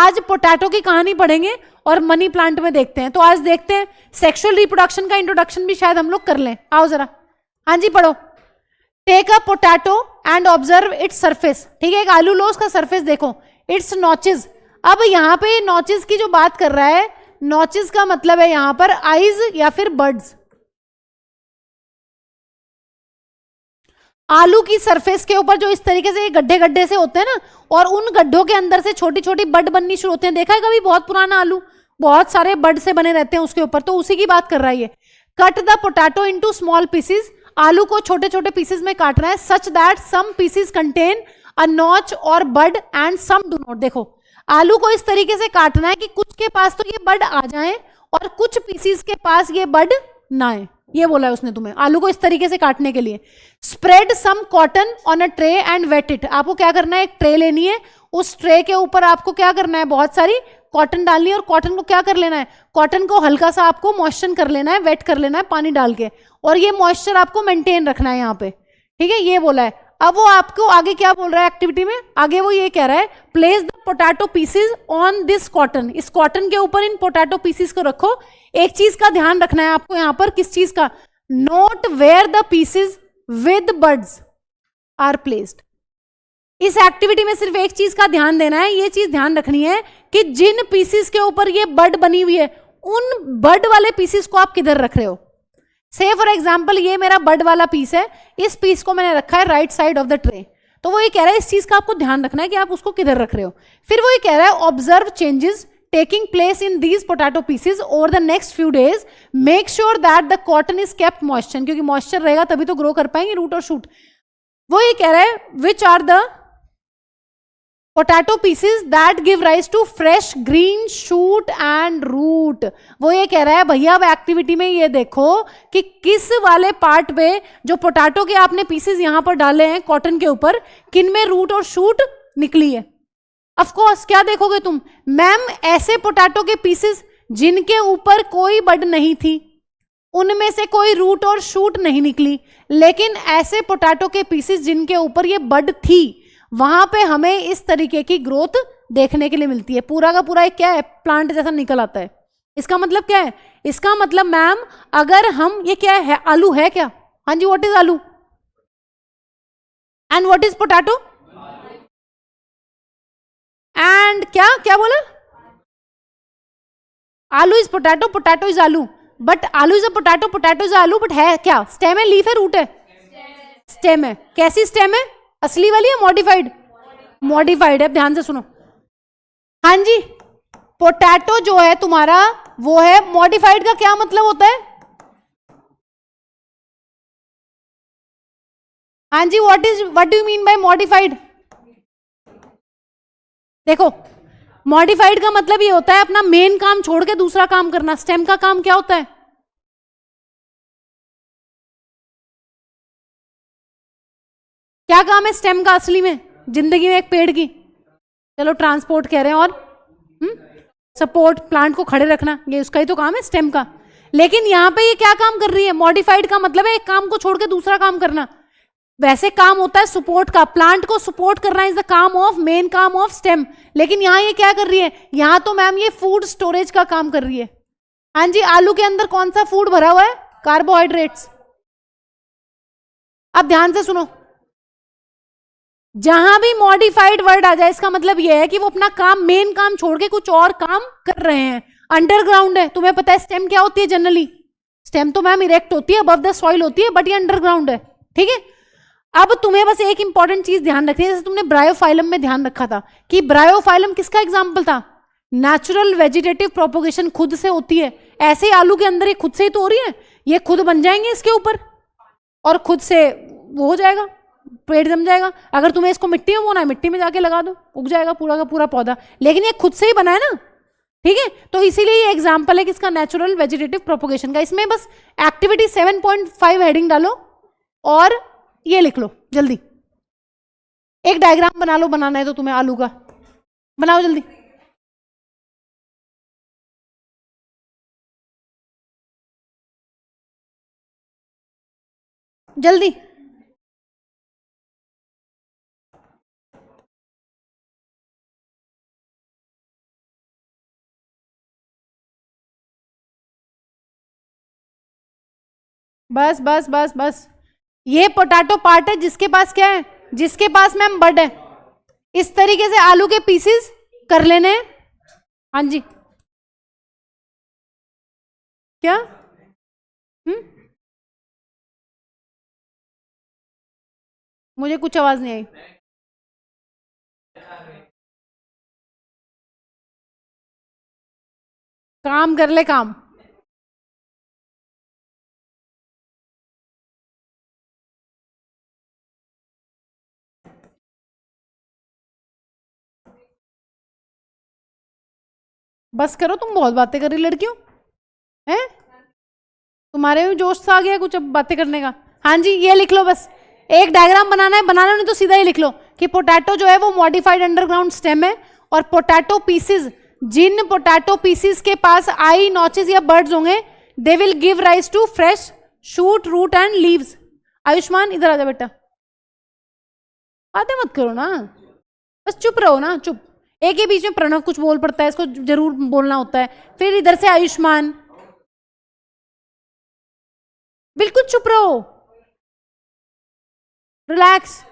आज पोटैटो की कहानी पढ़ेंगे और मनी प्लांट में देखते हैं। तो आज देखते हैं सेक्सुअल रिप्रोडक्शन का इंट्रोडक्शन भी शायद हम लोग कर लें। आओ जरा, हाँ जी पढ़ो। Take a potato and observe its surface. ठीक है, एक आलू लो, उसका सरफेस देखो, इट्स नॉचेस। अब यहाँ पे नॉचेस की जो बात कर रहा है, नॉचेस का मतलब है यहां पर आईज या फिर बर्ड्स। आलू की सरफेस के ऊपर जो इस तरीके से गड्ढे गड्ढे से होते हैं ना, और उन गड्ढों के अंदर से छोटी छोटी बड बननी शुरू होते हैं। देखा है कभी बहुत पुराना आलू, बहुत सारे बड से बने रहते हैं उसके ऊपर, तो उसी की बात कर रहा है ये। Cut the potato into small pieces. आलू को छोटे छोटे पीसेस में काटना है, such that some pieces contain a notch और bud and some do not. देखो आलू को इस तरीके से काटना है कि कुछ के पास तो ये बड आ जाए और कुछ पीसेस के पास ये बड ना आए। ये बोला है उसने तुम्हें आलू को इस तरीके से काटने के लिए। Spread some cotton on a tray and wet it. आपको क्या करना है, एक ट्रे लेनी है, उस ट्रे के ऊपर आपको क्या करना है, बहुत सारी कॉटन डालनी है, और कॉटन को क्या कर लेना है, कॉटन को हल्का सा आपको मॉइस्चर कर लेना है, वेट कर लेना है पानी डाल के, और ये मॉइस्चर आपको मेंटेन रखना है यहाँ पे। ठीक है, ये बोला है। अब वो आपको आगे क्या बोल रहा है एक्टिविटी में, आगे वो ये कह रहा है place the potato pieces on this cotton. इस कॉटन के ऊपर इन पोटैटो पीसेस को रखो। एक चीज का ध्यान रखना है आपको यहाँ पर, किस चीज का, note where the pieces with buds are placed. इस एक्टिविटी में सिर्फ एक चीज का ध्यान देना है, ये चीज ध्यान रखनी है कि जिन पीसेस के ऊपर ये बर्ड बनी हुई है, उन बर्ड वाले पीसेस को आप किधर रख रहे हो। से फॉर एग्जाम्पल ये मेरा बर्ड वाला पीस है, इस पीस को मैंने रखा है right side of the tray, तो वो ये कह रहा है इस चीज का आपको ध्यान रखना है कि आप उसको किधर रख रहे हो। फिर वो ये कह रहा है observe changes taking place in these potato pieces over the next few days, make sure that the cotton is kept moisture, क्योंकि मॉइस्चर रहेगा तभी तो ग्रो कर पाएंगे रूट और शूट। वो ये कह रहा है which are the potato pieces that give rise to fresh green shoot and root. वो ये कह रहा है भैया अब एक्टिविटी में ये देखो कि किस वाले पार्ट पे जो पोटैटो के आपने पीसेस यहां पर डाले हैं कॉटन के ऊपर, किन में रूट और शूट निकली है। ऑफ कोर्स क्या देखोगे तुम, मैम ऐसे पोटैटो के पीसेस जिनके ऊपर कोई बड नहीं थी, उनमें से कोई रूट और शूट नहीं निकली, लेकिन ऐसे पोटैटो के पीसेस जिनके ऊपर ये बड थी, वहां पे हमें इस तरीके की ग्रोथ देखने के लिए मिलती है। पूरा का पूरा एक क्या है, प्लांट जैसा निकल आता है। इसका मतलब क्या है, इसका मतलब मैम अगर हम ये क्या है, आलू है क्या, हाँ जी व्हाट इज आलू and what is potato and क्या क्या बोला, आलू इज पोटैटो, पोटैटो इज आलू, बट आलू is a potato, potato is आलू, बट है क्या, स्टेम है, लीफ है, रूट है, स्टेम है। कैसी स्टेम है, असली वाली है मॉडिफाइड, मॉडिफाइड है, ध्यान से सुनो। हाँ जी, पोटैटो जो है तुम्हारा वो है मॉडिफाइड। का क्या मतलब होता है, हाँ जी what do you mean by modified. देखो मॉडिफाइड का मतलब ये होता है अपना मेन काम छोड़ के दूसरा काम करना। स्टेम का काम क्या होता है, क्या काम है स्टेम का असली में जिंदगी में एक पेड़ की, चलो ट्रांसपोर्ट कह रहे हैं, और सपोर्ट, प्लांट को खड़े रखना, ये उसका ही तो काम है स्टेम का। लेकिन यहां पे ये क्या काम कर रही है, मॉडिफाइड का मतलब है एक काम को छोड़ के दूसरा काम करना। वैसे काम होता है सपोर्ट का, प्लांट को सपोर्ट करना इज द काम ऑफ, मेन काम ऑफ स्टेम, लेकिन यहां ये क्या कर रही है, यहां तो मैम ये फूड स्टोरेज का काम कर रही है। हाँ जी, आलू के अंदर कौन सा फूड भरा हुआ है, कार्बोहाइड्रेट्स। अब ध्यान से सुनो, जहां भी मॉडिफाइड वर्ड आ जाए इसका मतलब यह है कि वो अपना काम, मेन काम छोड़ के कुछ और काम कर रहे हैं। अंडरग्राउंड है, तुम्हें पता है स्टेम क्या होती है जनरली, स्टेम तो मैम इरेक्ट होती है, अबव द सॉइल होती है, बट ये अंडरग्राउंड है। ठीक है, अब तुम्हें बस एक इंपॉर्टेंट चीज ध्यान रखनी है, जैसे तुमने ब्रायोफाइलम में ध्यान रखा था कि ब्रायोफाइलम किसका एग्जाम्पल था, नेचुरल वेजिटेटिव प्रोपोगेशन, खुद से होती है। ऐसे ही आलू के अंदर ये खुद से ही तो हो रही है, ये खुद बन जाएंगे इसके ऊपर और खुद से वो हो जाएगा, पेड़ जम जाएगा। अगर तुम्हें इसको मिट्टी में बोना है, मिट्टी में जाके लगा दो, उग जाएगा पूरा का पूरा पौधा, लेकिन ये खुद से ही बना है ना। ठीक है, तो इसीलिए ये एग्जाम्पल है किसका, नेचुरल वेजिटेटिव प्रोपोगेशन का। इसमें बस एक्टिविटी 7.5 हेडिंग डालो और ये लिख लो जल्दी, एक डायग्राम बना लो, बनाना है तो तुम्हें आलू का, बनाओ जल्दी जल्दी। बस बस बस बस, ये पोटैटो पार्ट है जिसके पास क्या है, जिसके पास मैम बड है। इस तरीके से आलू के पीसेस कर लेने हैं। हाँ जी, क्या? हम्म, मुझे कुछ आवाज नहीं आई। काम कर ले काम। बस करो, तुम बहुत बातें कर रही लड़कियों हैं, तुम्हारे में जोश सा आ गया कुछ अब बातें करने का। हाँ जी, ये लिख लो बस, एक डायग्राम बनाना है, बना लो नहीं तो सीधा ही लिख लो कि पोटैटो जो है वो मॉडिफाइड अंडरग्राउंड स्टेम है, और पोटैटो पीसेस, जिन पोटैटो पीसेस के पास आई नॉचेस या बर्ड्स होंगे, they will give rise to fresh shoot root and leaves. Ayushman इधर आ जा बेटा, बातें मत करो ना, बस चुप रहो ना, चुप। एक ही बीच में प्रणव कुछ बोल पड़ता है, इसको जरूर बोलना होता है, फिर इधर से आयुष्मान, बिल्कुल चुप रहो, रिलैक्स।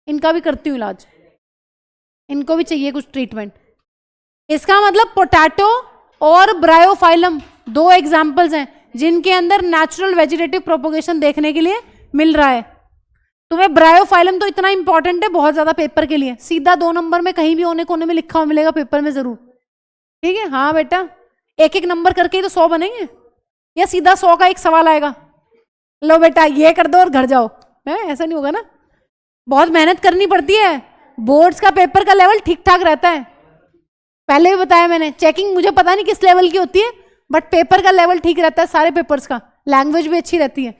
इनका भी करती हूँ इलाज, इनको भी चाहिए कुछ ट्रीटमेंट। इसका मतलब पोटैटो और ब्रायोफाइलम दो एग्जाम्पल्स हैं जिनके अंदर नेचुरल वेजिटेटिव प्रोपोगेशन देखने के लिए मिल रहा है। तुम्हें ब्रायोफाइलम तो इतना इंपॉर्टेंट है बहुत ज्यादा पेपर के लिए, सीधा 2 नंबर में कहीं भी होने कोने में लिखा हुआ मिलेगा पेपर में जरूर। ठीक है, हाँ बेटा, एक एक नंबर करके ही तो 100 बनेंगे, या सीधा 100 का एक सवाल आएगा, लो बेटा ये कर दो और घर जाओ, है ऐसा नहीं होगा ना, बहुत मेहनत करनी पड़ती है। बोर्ड्स का पेपर का लेवल ठीक ठाक रहता है, पहले भी बताया मैंने, चेकिंग मुझे पता नहीं किस लेवल की होती है, बट पेपर का लेवल ठीक रहता है सारे पेपर्स का, लैंग्वेज भी अच्छी रहती है,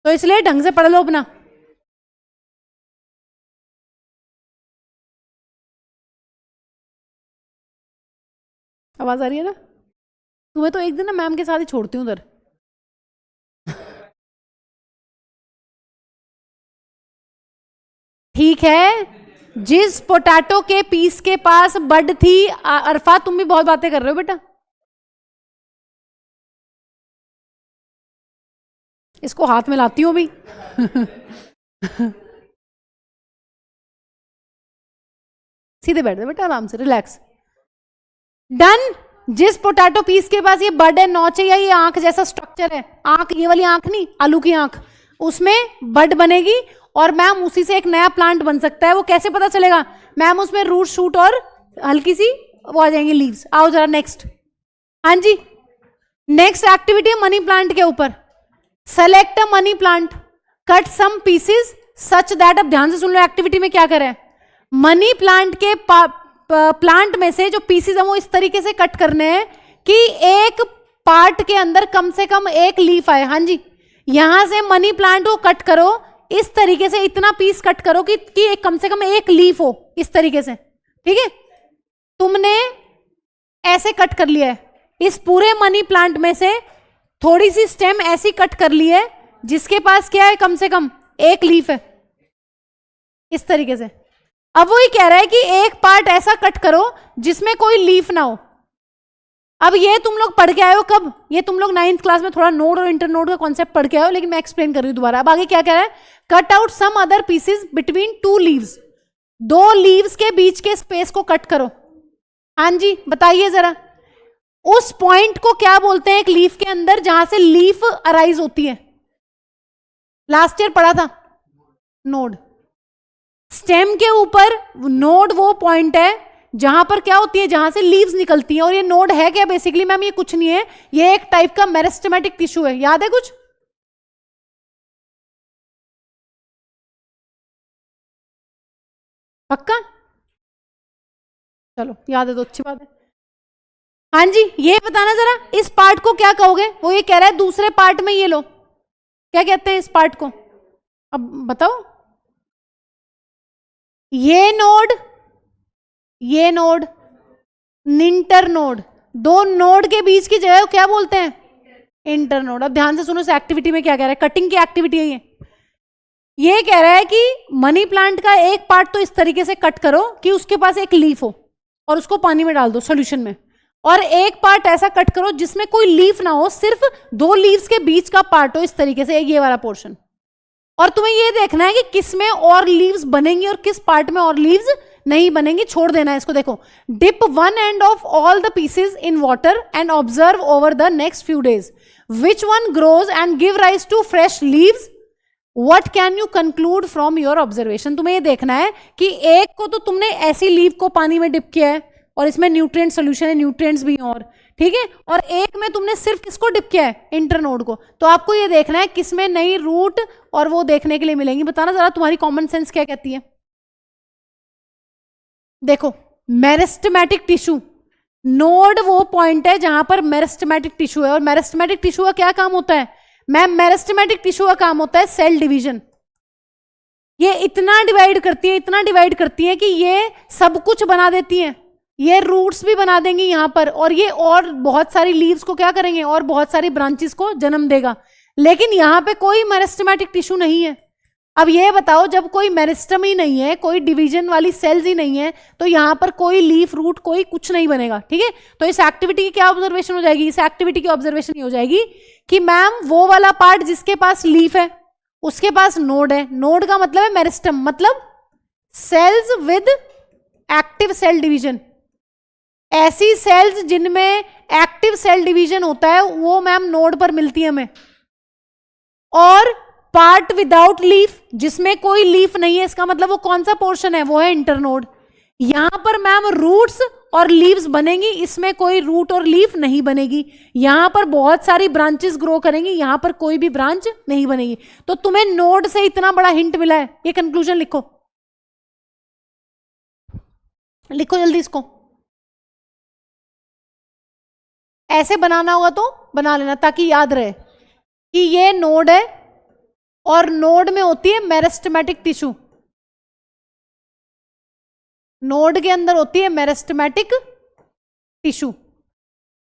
तो इसलिए ढंग से पढ़ लो अपना। आवाज आ रही है ना? तुम्हें तो एक दिन ना मैम के साथ ही छोड़ती हूँ उधर। ठीक है, जिस पोटैटो के पीस के पास बड थी, अरफा तुम भी बहुत बातें कर रहे हो बेटा, इसको हाथ में लाती हूँ भी। सीधे बैठ दे बेटा, आराम से, रिलैक्स, डन। जिस पोटैटो पीस के पास ये बड है, नॉच है, या ये आंख जैसा स्ट्रक्चर है, आंख, ये वाली आंख नहीं, आलू की आंख, उसमें बड बनेगी, और मैम उसी से एक नया प्लांट बन सकता है। वो कैसे पता चलेगा मैम? उसमें रूट शूट और हल्की सी वो आ जाएंगी लीव्स। आओ जरा नेक्स्ट। हाँ जी, नेक्स्ट एक्टिविटी है मनी प्लांट के ऊपर। Select a money plant, cut some pieces such that, अब ध्यान से सुन लो एक्टिविटी में क्या करें। मनी प्लांट के प्लांट में से जो पीसेस है वो इस तरीके से कट करने हैं कि एक पार्ट के अंदर कम से कम एक लीफ आए। हाँ जी, यहां से मनी प्लांट को कट करो इस तरीके से, इतना पीस कट करो कि एक कम से कम एक लीफ हो इस तरीके से। ठीक है, तुमने ऐसे कट कर लिया है, इस पूरे मनी प्लांट में से थोड़ी सी स्टेम ऐसी कट कर ली है जिसके पास क्या है, कम से कम एक लीफ है इस तरीके से। अब वो ये कह रहा है कि एक पार्ट ऐसा कट करो जिसमें कोई लीफ ना हो। अब ये तुम लोग पढ़ के आए हो कब? ये तुम लोग 9th क्लास में थोड़ा नोड और इंटरनोड का कॉन्सेप्ट पढ़ के आए हो, लेकिन मैं एक्सप्लेन कर रही हूं दोबारा। अब आगे क्या कह रहा है, cut out some other pieces between 2 leaves, 2 leaves के बीच के स्पेस को कट करो। हाँ जी, बताइए जरा, उस पॉइंट को क्या बोलते हैं एक लीफ के अंदर जहां से लीफ अराइज होती है? लास्ट ईयर पढ़ा था, नोड। स्टेम के ऊपर नोड वो पॉइंट है जहां पर क्या होती है, जहां से लीव्स निकलती हैं। और ये नोड है क्या बेसिकली मैम? ये कुछ नहीं है, ये एक टाइप का मेरिस्टेमेटिक टिश्यू है। याद है कुछ? पक्का? चलो याद है तो अच्छी बात है। हाँ जी, ये बताना जरा, इस पार्ट को क्या कहोगे? वो ये कह रहा है दूसरे पार्ट में ये लो, क्या कहते हैं इस पार्ट को? अब बताओ। ये नोड, ये नोड, निंटर नोड, दो नोड के बीच की जगह को क्या बोलते हैं? Inter node. अब ध्यान से सुनो, इस एक्टिविटी में क्या कह रहा है, कटिंग की एक्टिविटी है ये कह रहा है कि मनी प्लांट का एक पार्ट तो इस तरीके से कट करो कि उसके पास एक लीफ हो और उसको पानी में डाल दो सॉल्यूशन में। और एक पार्ट ऐसा कट करो जिसमें कोई लीफ ना हो, सिर्फ 2 लीव्स के बीच का पार्ट हो, इस तरीके से ये वाला पोर्शन। और तुम्हें ये देखना है कि किस में और लीव्स बनेंगी और किस पार्ट में और लीव्स नहीं बनेंगी, छोड़ देना है इसको। देखो, dip one end of all the pieces in water and observe over the next few days which one grows and give rise to fresh leaves, what can you conclude from your observation. तुम्हें ये देखना है कि एक को तो तुमने ऐसी लीव को पानी में डिप किया है और इसमें न्यूट्रिएंट सोल्यूशन है, न्यूट्रिएंट्स भी हैं, और ठीक है, और एक में तुमने सिर्फ किसको डिप किया है, इंटरनोड को। तो आपको ये देखना है किसमें नई रूट और वो देखने के लिए मिलेंगी। बताना जरा तुम्हारी कॉमन सेंस क्या कहती है। देखो, मेरिस्टेमेटिक टिश्यू, नोड वो पॉइंट है जहां पर मेरिस्टेमेटिक टिश्यू है। और मेरिस्टेमेटिक टिश्यू का क्या काम होता है मैम? मेरिस्टेमेटिक टिश्यू का काम होता है सेल डिवीजन। ये इतना डिवाइड करती है, इतना डिवाइड करती है कि ये सब कुछ बना देती है। ये रूट्स भी बना देंगी यहां पर, और ये और बहुत सारी लीव्स को क्या करेंगे, और बहुत सारी ब्रांचेस को जन्म देगा। लेकिन यहां पे कोई मेरिस्टेमेटिक टिश्यू नहीं है। अब ये बताओ, जब कोई मेरिस्टम ही नहीं है, कोई डिवीजन वाली सेल्स ही नहीं है, तो यहां पर कोई लीफ रूट कोई कुछ नहीं बनेगा। ठीक है, तो इस एक्टिविटी की क्या ऑब्जर्वेशन हो जाएगी? इस एक्टिविटी की ऑब्जर्वेशन ये हो जाएगी कि मैम वो वाला पार्ट जिसके पास लीफ है उसके पास नोड है। नोड का मतलब है मेरिस्टम, मतलब cells with active cell division. ऐसी सेल्स जिनमें एक्टिव सेल डिवीजन होता है वो मैम नोड पर मिलती है हमें। और पार्ट विदाउट लीफ, जिसमें कोई लीफ नहीं है, इसका मतलब वो कौन सा पोर्शन है? वो है इंटरनोड। यहां पर मैम रूट्स और लीव्स बनेंगी, इसमें कोई रूट और लीफ नहीं बनेगी। यहां पर बहुत सारी ब्रांचेस ग्रो करेंगी, यहां पर कोई भी ब्रांच नहीं बनेगी। तो तुम्हें नोड से इतना बड़ा हिंट मिला है, ये कंक्लूजन लिखो, लिखो जल्दी इसको। ऐसे बनाना होगा तो बना लेना ताकि याद रहे कि ये नोड है और नोड में होती है मेरिस्टेमेटिक टिश्यू। नोड के अंदर होती है मेरिस्टेमेटिक टिश्यू।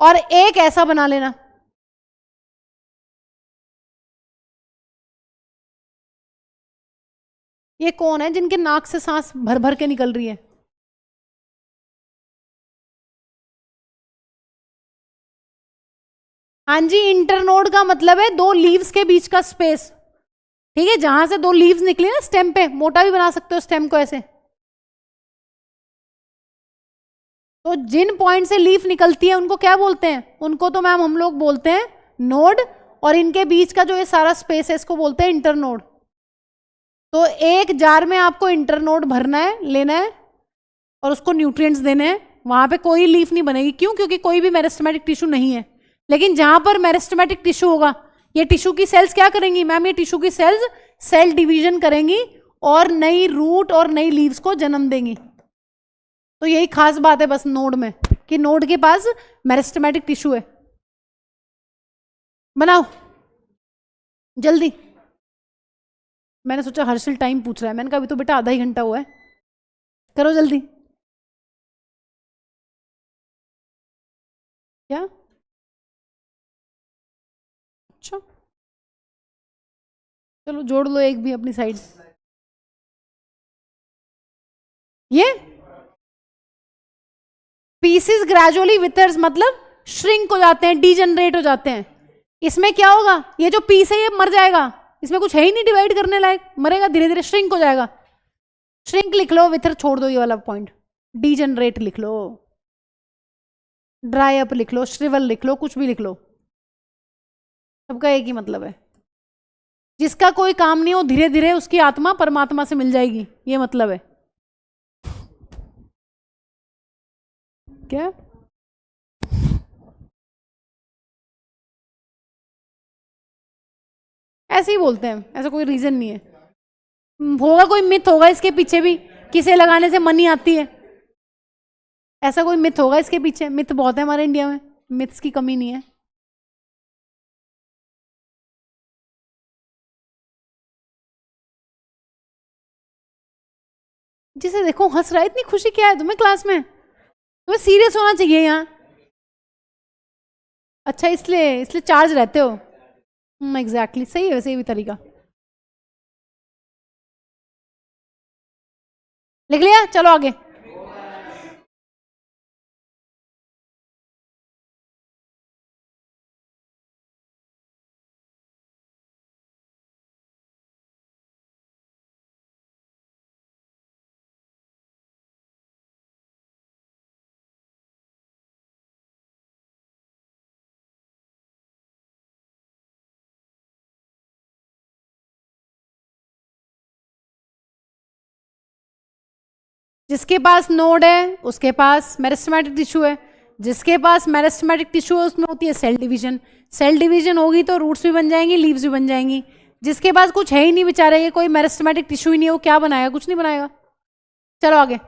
और एक ऐसा बना लेना, ये कौन है जिनके नाक से सांस भर भर के निकल रही है? हाँ जी, इंटरनोड का मतलब है 2 लीव्स के बीच का स्पेस। ठीक है, जहां से 2 लीव्स निकली ना स्टेम पे, मोटा भी बना सकते हो स्टेम को ऐसे। तो जिन पॉइंट से लीफ निकलती है उनको क्या बोलते हैं? उनको तो मैम हम लोग बोलते हैं नोड, और इनके बीच का जो ये सारा स्पेस है इसको बोलते हैं इंटरनोड। तो एक जार में आपको इंटरनोड भरना है, लेना है, और उसको न्यूट्रिएंट्स देने हैं। वहां पे कोई लीफ नहीं बनेगी, क्यों? क्योंकि कोई भी मेरिस्टेमेटिक टिश्यू नहीं है। लेकिन जहां पर मेरिस्टेमेटिक टिश्यू होगा, ये टिश्यू की सेल्स क्या करेंगी मैम? ये टिश्यू की सेल्स सेल डिवीजन करेंगी और नई रूट और नई लीव्स को जन्म देंगी। तो यही खास बात है बस नोड में, कि नोड के पास मेरिस्टेमेटिक टिश्यू है। बनाओ जल्दी। मैंने सोचा हर्षल टाइम पूछ रहा है, मैंने कहा अभी तो बेटा आधा ही घंटा हुआ है, करो जल्दी। क्या? अच्छा, चलो जोड़ लो एक भी अपनी साइड। ये पीसेस ग्रेजुअली विथर्स मतलब श्रिंक हो जाते हैं, डीजनरेट हो जाते हैं। इसमें क्या होगा? ये जो पीस है ये मर जाएगा, इसमें कुछ है ही नहीं डिवाइड करने लायक, मरेगा, धीरे धीरे श्रिंक हो जाएगा। श्रिंक लिख लो, विथर छोड़ दो ये वाला पॉइंट। डीजनरेट लिख लो, ड्राई अप लिख लो, श्रिवल लिख लो, कुछ भी लिख लो, सबका एक ही मतलब है। जिसका कोई काम नहीं हो, धीरे धीरे उसकी आत्मा परमात्मा से मिल जाएगी, ये मतलब है। क्या? ऐसे ही बोलते हैं, ऐसा कोई रीजन नहीं है। होगा कोई मिथ होगा इसके पीछे भी, किसे लगाने से मनी आती है, ऐसा कोई मिथ होगा इसके पीछे। मिथ बहुत है हमारे इंडिया में, मिथ्स की कमी नहीं है। जिसे देखो हंस रहा है, इतनी खुशी क्या है तुम्हें क्लास में? तुम्हें सीरियस होना चाहिए यहाँ। अच्छा, इसलिए इसलिए चार्ज रहते हो। एग्जैक्टली, सही है वैसे ये भी तरीका। लिख लिया, चलो आगे। जिसके पास नोड है उसके पास मेरिस्टेमेटिक टिश्यू है, जिसके पास मेरिस्टेमेटिक टिश्यू है उसमें होती है सेल डिवीजन, सेल डिवीजन होगी तो रूट्स भी बन जाएंगी, लीव्स भी बन जाएंगी। जिसके पास कुछ है ही नहीं बेचारे, ये कोई मेरिस्टेमेटिक टिश्यू ही नहीं है, वो क्या बनाएगा? कुछ नहीं बनाएगा। चलो आगे।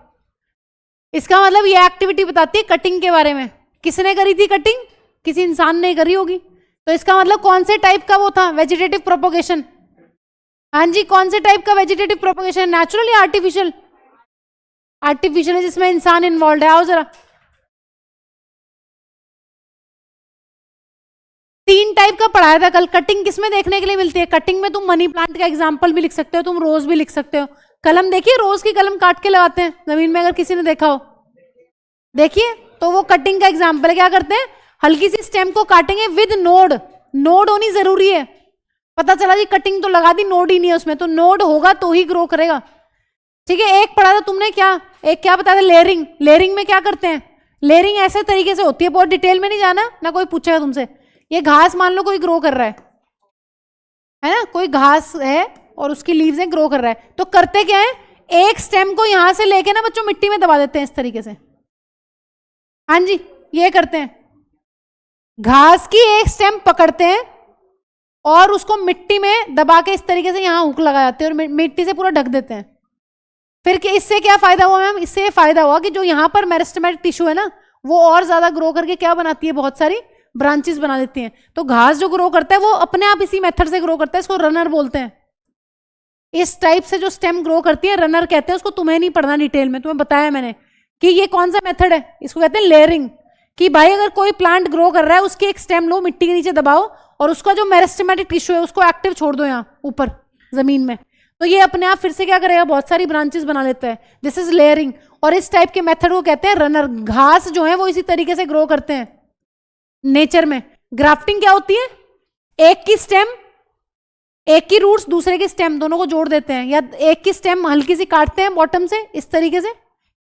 इसका मतलब ये एक्टिविटी बताती है कटिंग के बारे में। किसने करी थी कटिंग? किसी इंसान ने करी होगी। तो इसका मतलब कौन से टाइप का वो था? Vegetative propagation. हाँ जी, कौन से टाइप का वेजिटेटिव प्रोपोगेशन? नेचुरल या आर्टिफिशियल? आर्टिफिशियल है जिसमें इंसान इन्वॉल्व है। आओ जरा। 3 टाइप का पढ़ाया था कल। कटिंग किसमें देखने के लिए मिलती है? कटिंग में तुम मनी प्लांट का एग्जांपल भी लिख सकते हो, तुम रोज भी लिख सकते हो। कलम देखिए, रोज की कलम काट के लगाते हैं जमीन में, अगर किसी ने देखा हो देखिए, तो वो कटिंग का एग्जांपल है। क्या करते हैं? हल्की सी स्टेम को काटेंगे विद नोड। नोड होनी जरूरी है। पता चला जी कटिंग तो लगा दी, नोड ही नहीं है उसमें, तो नोड होगा तो ही ग्रो करेगा। ठीक है। एक पढ़ा था तुमने क्या, एक क्या बताया था? लेयरिंग। लेयरिंग में क्या करते हैं? लेयरिंग ऐसे तरीके से होती है, बहुत डिटेल में नहीं जाना ना, कोई पूछेगा तुमसे। ये घास मान लो कोई ग्रो कर रहा है ना, कोई घास है और उसकी लीव्स हैं, ग्रो कर रहा है, तो करते क्या है? एक स्टेम को यहां से लेके ना बच्चों मिट्टी में दबा देते हैं इस तरीके से। हाँ जी, ये करते हैं। घास की एक स्टेम पकड़ते हैं और उसको मिट्टी में दबा के इस तरीके से यहां हुक लगा जाते हैं और मिट्टी से पूरा ढक देते हैं। फिर इससे क्या फायदा हुआ मैम? इससे ये फायदा हुआ कि जो यहां पर मेरिस्टेमेटिक टिश्यू है ना, वो और ज्यादा ग्रो करके क्या बनाती है? बहुत सारी ब्रांचेस बना देती हैं। तो घास जो ग्रो करता है वो अपने आप इसी मेथड से ग्रो करता है, इसको रनर बोलते हैं। इस टाइप से जो स्टेम ग्रो करती है रनर कहते हैं उसको। तुम्हें नहीं पढ़ना डिटेल में, तुम्हें बताया मैंने कि ये कौन सा मेथड है, इसको कहते हैं लेयरिंग। कि भाई अगर कोई प्लांट ग्रो कर रहा है, उसकी एक स्टेम लो, मिट्टी के नीचे दबाओ और उसका जो मेरिस्टेमेटिक टिश्यू है उसको एक्टिव छोड़ दो यहाँ ऊपर जमीन में, तो ये अपने आप फिर से क्या करेगा? बहुत सारी ब्रांचेस बना लेता है। This is layering. और इस टाइप के मेथड को कहते हैं रनर। घास जो है वो इसी तरीके से ग्रो करते हैं नेचर में। ग्राफ्टिंग क्या होती है? एक की स्टेम, एक की रूट्स दूसरे की स्टेम, दोनों को जोड़ देते हैं, या एक की स्टेम हल्की सी काटते हैं बॉटम से इस तरीके से।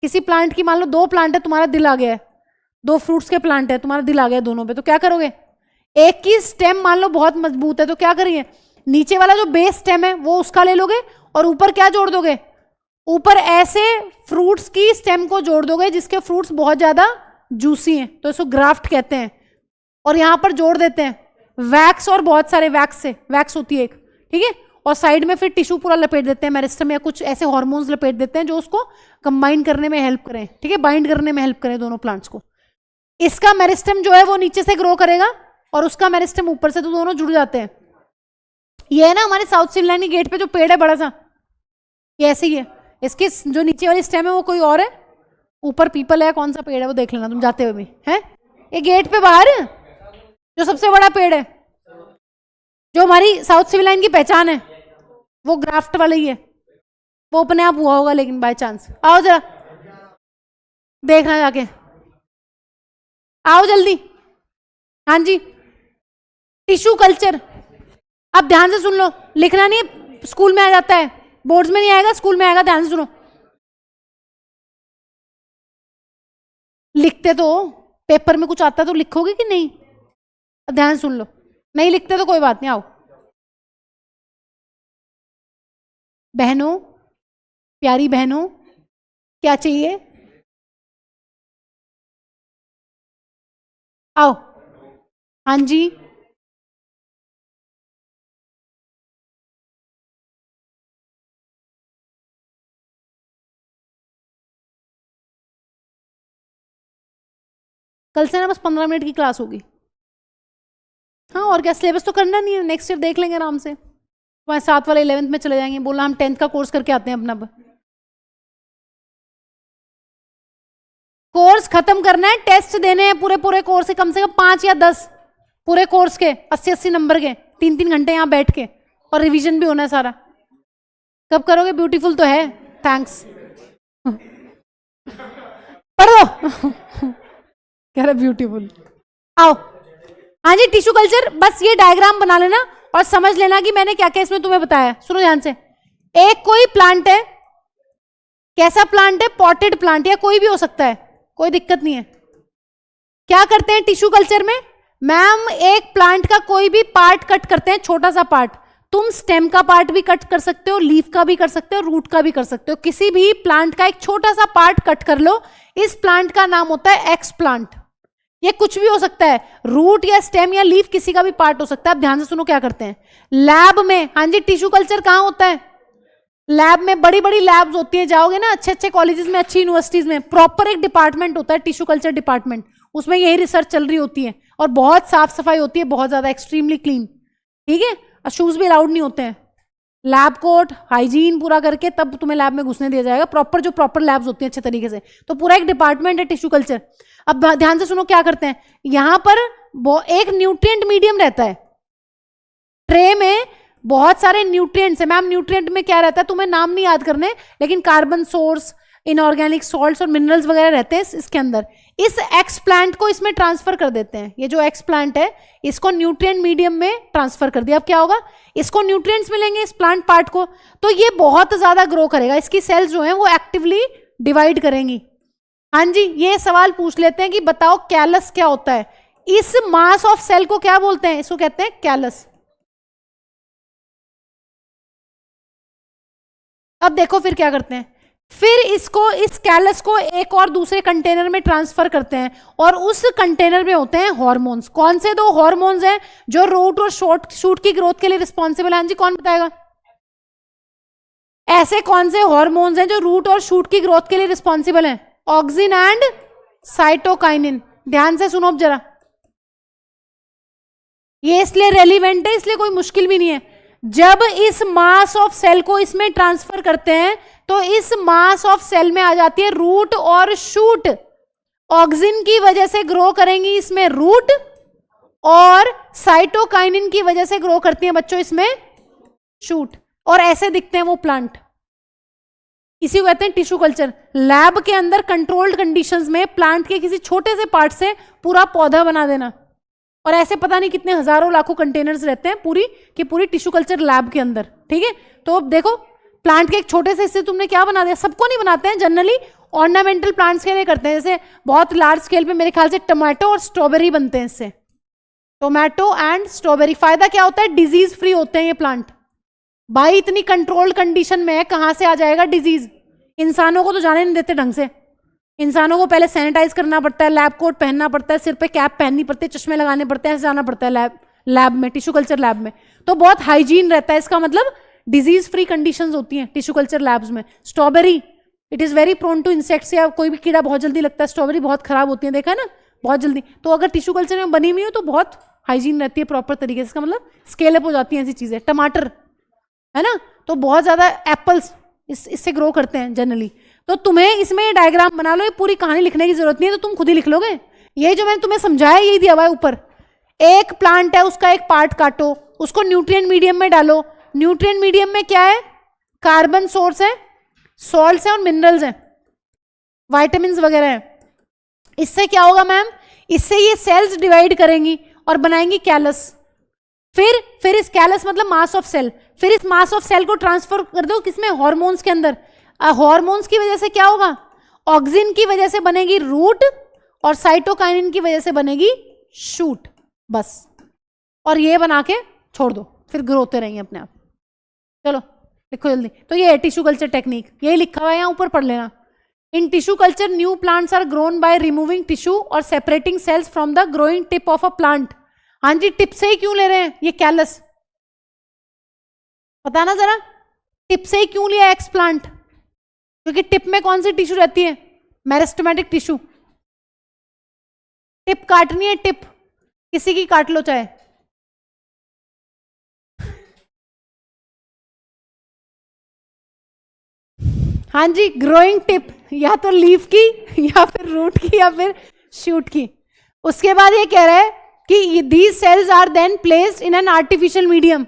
किसी प्लांट की, मान लो 2 प्लांट है, तुम्हारा दिल आ गया है, 2 फ्रूट्स के प्लांट है, तुम्हारा दिल आ गया दोनों पे, तो क्या करोगे? एक की स्टेम मान लो बहुत मजबूत है, तो क्या करिए? नीचे वाला जो बेस स्टेम है वो उसका ले लोगे और ऊपर क्या जोड़ दोगे? ऊपर ऐसे फ्रूट्स की स्टेम को जोड़ दोगे जिसके फ्रूट्स बहुत ज्यादा जूसी हैं, तो इसको ग्राफ्ट कहते हैं। और यहां पर जोड़ देते हैं वैक्स, और बहुत सारे वैक्स से, वैक्स होती है एक, ठीक है, और साइड में फिर टिश्यू पूरा लपेट देते हैं, मेरिस्टम या कुछ ऐसे हार्मोन्स लपेट देते हैं जो उसको कंबाइन करने में हेल्प करें, ठीक है, बाइंड करने में हेल्प करें दोनों प्लांट्स को। इसका मेरिस्टम जो है वो नीचे से ग्रो करेगा और उसका मेरिस्टम ऊपर से, तो दोनों जुड़ जाते हैं। ये है ना हमारे साउथ सिविल के गेट पे जो पेड़ है बड़ा सा, ये ऐसे ही है। इसकी जो नीचे वाली स्टेम है वो कोई और है, ऊपर पीपल है, कौन सा पेड़ है वो देख लेना तुम जाते हुए भी है। ये गेट पे बाहर जो सबसे बड़ा पेड़ है, जो हमारी साउथ सिविल लाइन की पहचान है, वो ग्राफ्ट वाला ही है। वो अपने आप हुआ होगा लेकिन बाय चांस। आओ जरा देखना जाके, आओ जल्दी। हाँ जी, टिश्यू कल्चर। अब ध्यान से सुन लो, लिखना नहीं है, स्कूल में आ जाता है, बोर्ड्स में नहीं आएगा, स्कूल में आएगा। ध्यान से सुनो, लिखते तो पेपर में कुछ आता तो लिखोगे कि नहीं? ध्यान से सुन लो, नहीं लिखते तो कोई बात नहीं। आओ बहनों, प्यारी बहनों, क्या चाहिए? आओ। हाँ जी, कल से ना बस 15 मिनट की क्लास होगी। हाँ और क्या, सिलेबस तो करना नहीं है, नेक्स्ट ईयर देख लेंगे आराम से। तुम्हारे साथ वाले 11th में चले जाएंगे, बोला हम 10th का कोर्स करके आते हैं अपना। कोर्स खत्म करना है, टेस्ट देने हैं पूरे पूरे कोर्स के, कम से कम 5 या 10 पूरे कोर्स के 80-80 नंबर के, 3-3 घंटे यहाँ बैठ के, और रिवीजन भी होना है सारा। कब करोगे? ब्यूटीफुल तो है, थैंक्स। पढ़ दो। कह रहा ब्यूटीफुल। आओ। हाँ जी, टिश्यू कल्चर, बस ये डायग्राम बना लेना और समझ लेना कि मैंने क्या क्या इसमें तुम्हें बताया। सुनो ध्यान से, एक कोई प्लांट है, कैसा प्लांट है? पॉटेड प्लांट, या कोई भी हो सकता है, कोई दिक्कत नहीं है। क्या करते हैं टिश्यू कल्चर में? मैम एक प्लांट का कोई भी पार्ट कट करते हैं, छोटा सा पार्ट, तुम स्टेम का पार्ट भी कट कर सकते हो, लीफ का भी कर सकते हो, रूट का भी कर सकते हो, किसी भी प्लांट का एक छोटा सा पार्ट कट कर लो, इस प्लांट का नाम होता है एक्स प्लांट। ये कुछ भी हो सकता है, रूट या स्टेम या लीफ किसी का भी पार्ट हो सकता है। अब ध्यान से सुनो क्या करते हैं लैब में। हाँ जी, टिश्यू कल्चर कहाँ होता है? लैब में। बड़ी बड़ी लैब्स होती है, जाओगे ना अच्छे अच्छे कॉलेजेस में, अच्छी यूनिवर्सिटीज में, प्रॉपर एक डिपार्टमेंट होता है टिश्यू कल्चर डिपार्टमेंट, उसमें यही रिसर्च चल रही होती है और बहुत साफ सफाई होती है, बहुत ज्यादा, एक्सट्रीमली क्लीन, ठीक है। और शूज भी अलाउड नहीं होते हैं, लैब कोट हाइजीन पूरा करके तब तुम्हें लैब में घुसने दिया जाएगा, प्रॉपर जो प्रॉपर लैब्स होती हैं अच्छे तरीके से। तो पूरा एक डिपार्टमेंट है टिश्यू कल्चर। अब ध्यान से सुनो क्या करते हैं, यहां पर एक न्यूट्रिएंट मीडियम रहता है, ट्रे में बहुत सारे न्यूट्रिएंट्स है। मैम न्यूट्रिएंट में क्या रहता है, तुम्हें नाम नहीं याद करने, लेकिन कार्बन सोर्स, इनऑर्गेनिक सॉल्ट्स और मिनरल्स वगैरह रहते हैं इसके अंदर। इस एक्स प्लांट को इसमें ट्रांसफर कर देते हैं, ये जो एक्स प्लांट है इसको न्यूट्रिएंट मीडियम में ट्रांसफर कर दिया। अब क्या होगा, इसको न्यूट्रिएंट्स मिलेंगे इस प्लांट पार्ट को, तो ये बहुत ज्यादा ग्रो करेगा, इसकी सेल्स जो है वो एक्टिवली डिवाइड करेंगी। हाँ जी, ये सवाल पूछ लेते हैं कि बताओ कैलस क्या होता है। इस मास ऑफ सेल को क्या बोलते हैं? इसको कहते हैं कैलस। अब देखो फिर क्या करते हैं, फिर इसको, इस कैलस को एक और दूसरे कंटेनर में ट्रांसफर करते हैं, और उस कंटेनर में होते हैं हार्मोन्स। कौन से दो हार्मोन्स हैं जो रूट और शूट की ग्रोथ के लिए रिस्पॉन्सिबल है? हाँ जी, कौन बताएगा? ऐसे कौन से हार्मोन्स हैं जो रूट और शूट की ग्रोथ के लिए रिस्पॉन्सिबल हैं? Auxin and cytokinin. ध्यान से सुनो अब जरा, ये इसलिए रेलिवेंट है, इसलिए कोई मुश्किल भी नहीं है। जब इस मास ऑफ सेल को इसमें ट्रांसफर करते हैं तो इस मास ऑफ सेल में आ जाती है रूट और शूट। ऑक्सिन की वजह से ग्रो करेंगी इसमें रूट, और साइटोकाइनिन की वजह से ग्रो करती हैं बच्चों इसमें शूट, और ऐसे दिखते हैं वो प्लांट। इसी को कहते हैं टिश्यू कल्चर। लैब के अंदर कंट्रोल्ड कंडीशंस में प्लांट के किसी छोटे से पार्ट से पूरा पौधा बना देना, और ऐसे पता नहीं कितने हजारों लाखों कंटेनर्स रहते हैं पूरी की पूरी टिश्यू कल्चर लैब के अंदर, ठीक है। तो अब देखो, प्लांट के एक छोटे से हिस्से तुमने क्या बना दिया। सबको नहीं बनाते हैं, जनरली ऑर्नामेंटल प्लांट्स के लिए करते हैं, जैसे बहुत लार्ज स्केल पे मेरे ख्याल से टमाटो और स्ट्रॉबेरी बनते हैं इससे, टोमेटो एंड स्ट्रॉबेरी। फायदा क्या होता है, डिजीज फ्री होते हैं ये प्लांट। भाई इतनी कंट्रोल्ड कंडीशन में है, कहां से आ जाएगा डिजीज? इंसानों को तो जाने नहीं देते ढंग से, इंसानों को पहले सैनिटाइज करना पड़ता है, लैब कोट पहनना पड़ता है, सिर पे कैप पहननी पड़ती है, चश्मे लगाने पड़ते हैं, ऐसे जाना पड़ता है लैब में, टिश्यू कल्चर लैब में। तो बहुत हाइजीन रहता है, इसका मतलब डिजीज फ्री कंडीशंस होती हैं टिश्यू कल्चर लैब्स में। Strawberry, it is very prone to insects, या कोई भी कीड़ा बहुत जल्दी लगता है, स्ट्रॉबेरी बहुत खराब होती है, देखा है ना, बहुत जल्दी। तो अगर टिश्यू कल्चर में बनी हुई हो तो बहुत हाइजीन रहती है प्रॉपर तरीके से, इसका मतलब स्केल अप हो जाती है ऐसी चीजें। टमाटर है ना, तो बहुत ज्यादा एप्पल्स इससे ग्रो करते हैं जनरली। तो तुम्हें इसमें डायग्राम बना लो, ये पूरी कहानी लिखने की जरूरत नहीं है, तो तुम खुद ही लिख लोगे। ये जो मैंने तुम्हें समझाया यही दिया हुआ है ऊपर। एक प्लांट है, उसका एक पार्ट काटो, उसको न्यूट्रिएंट मीडियम में डालो। न्यूट्रिएंट मीडियम में क्या है? कार्बन सोर्स है, सॉल्ट्स है और मिनरल्स हैं, वाइटामिन वगैरह है। इससे क्या होगा मैम? इससे ये सेल्स डिवाइड करेंगी और बनाएंगी कैलस। फिर इस कैलस मतलब मास ऑफ सेल, फिर इस मास ऑफ सेल को ट्रांसफर कर दो किसमें? हार्मोन्स के अंदर। हार्मोन्स की वजह से क्या होगा? ऑक्सिन की वजह से बनेगी रूट, और साइटोकाइनिन की वजह से बनेगी शूट, बस। और ये बना के छोड़ दो, फिर ग्रो होते रहेंगे अपने आप। चलो लिखो जल्दी। तो ये है टिश्यू कल्चर टेक्निक, यही लिखा हुआ है यहाँ ऊपर, पढ़ लेना। In tissue culture new plants are grown by removing tissue और separating cells from the growing tip of a plant. हाँ जी, टिप से ही क्यों ले रहे हैं ये कैलस? बताना जरा, टिप से ही क्यों लिया एक्स प्लांट? क्योंकि टिप में कौन सी टिश्यू रहती है? Meristematic tissue. टिप काटनी है, टिप किसी की काट लो चाहे। हाँ जी, ग्रोइंग टिप, या तो लीफ की या फिर रूट की या फिर शूट की। उसके बाद ये कह रहा है कि these cells are then placed in an artificial medium.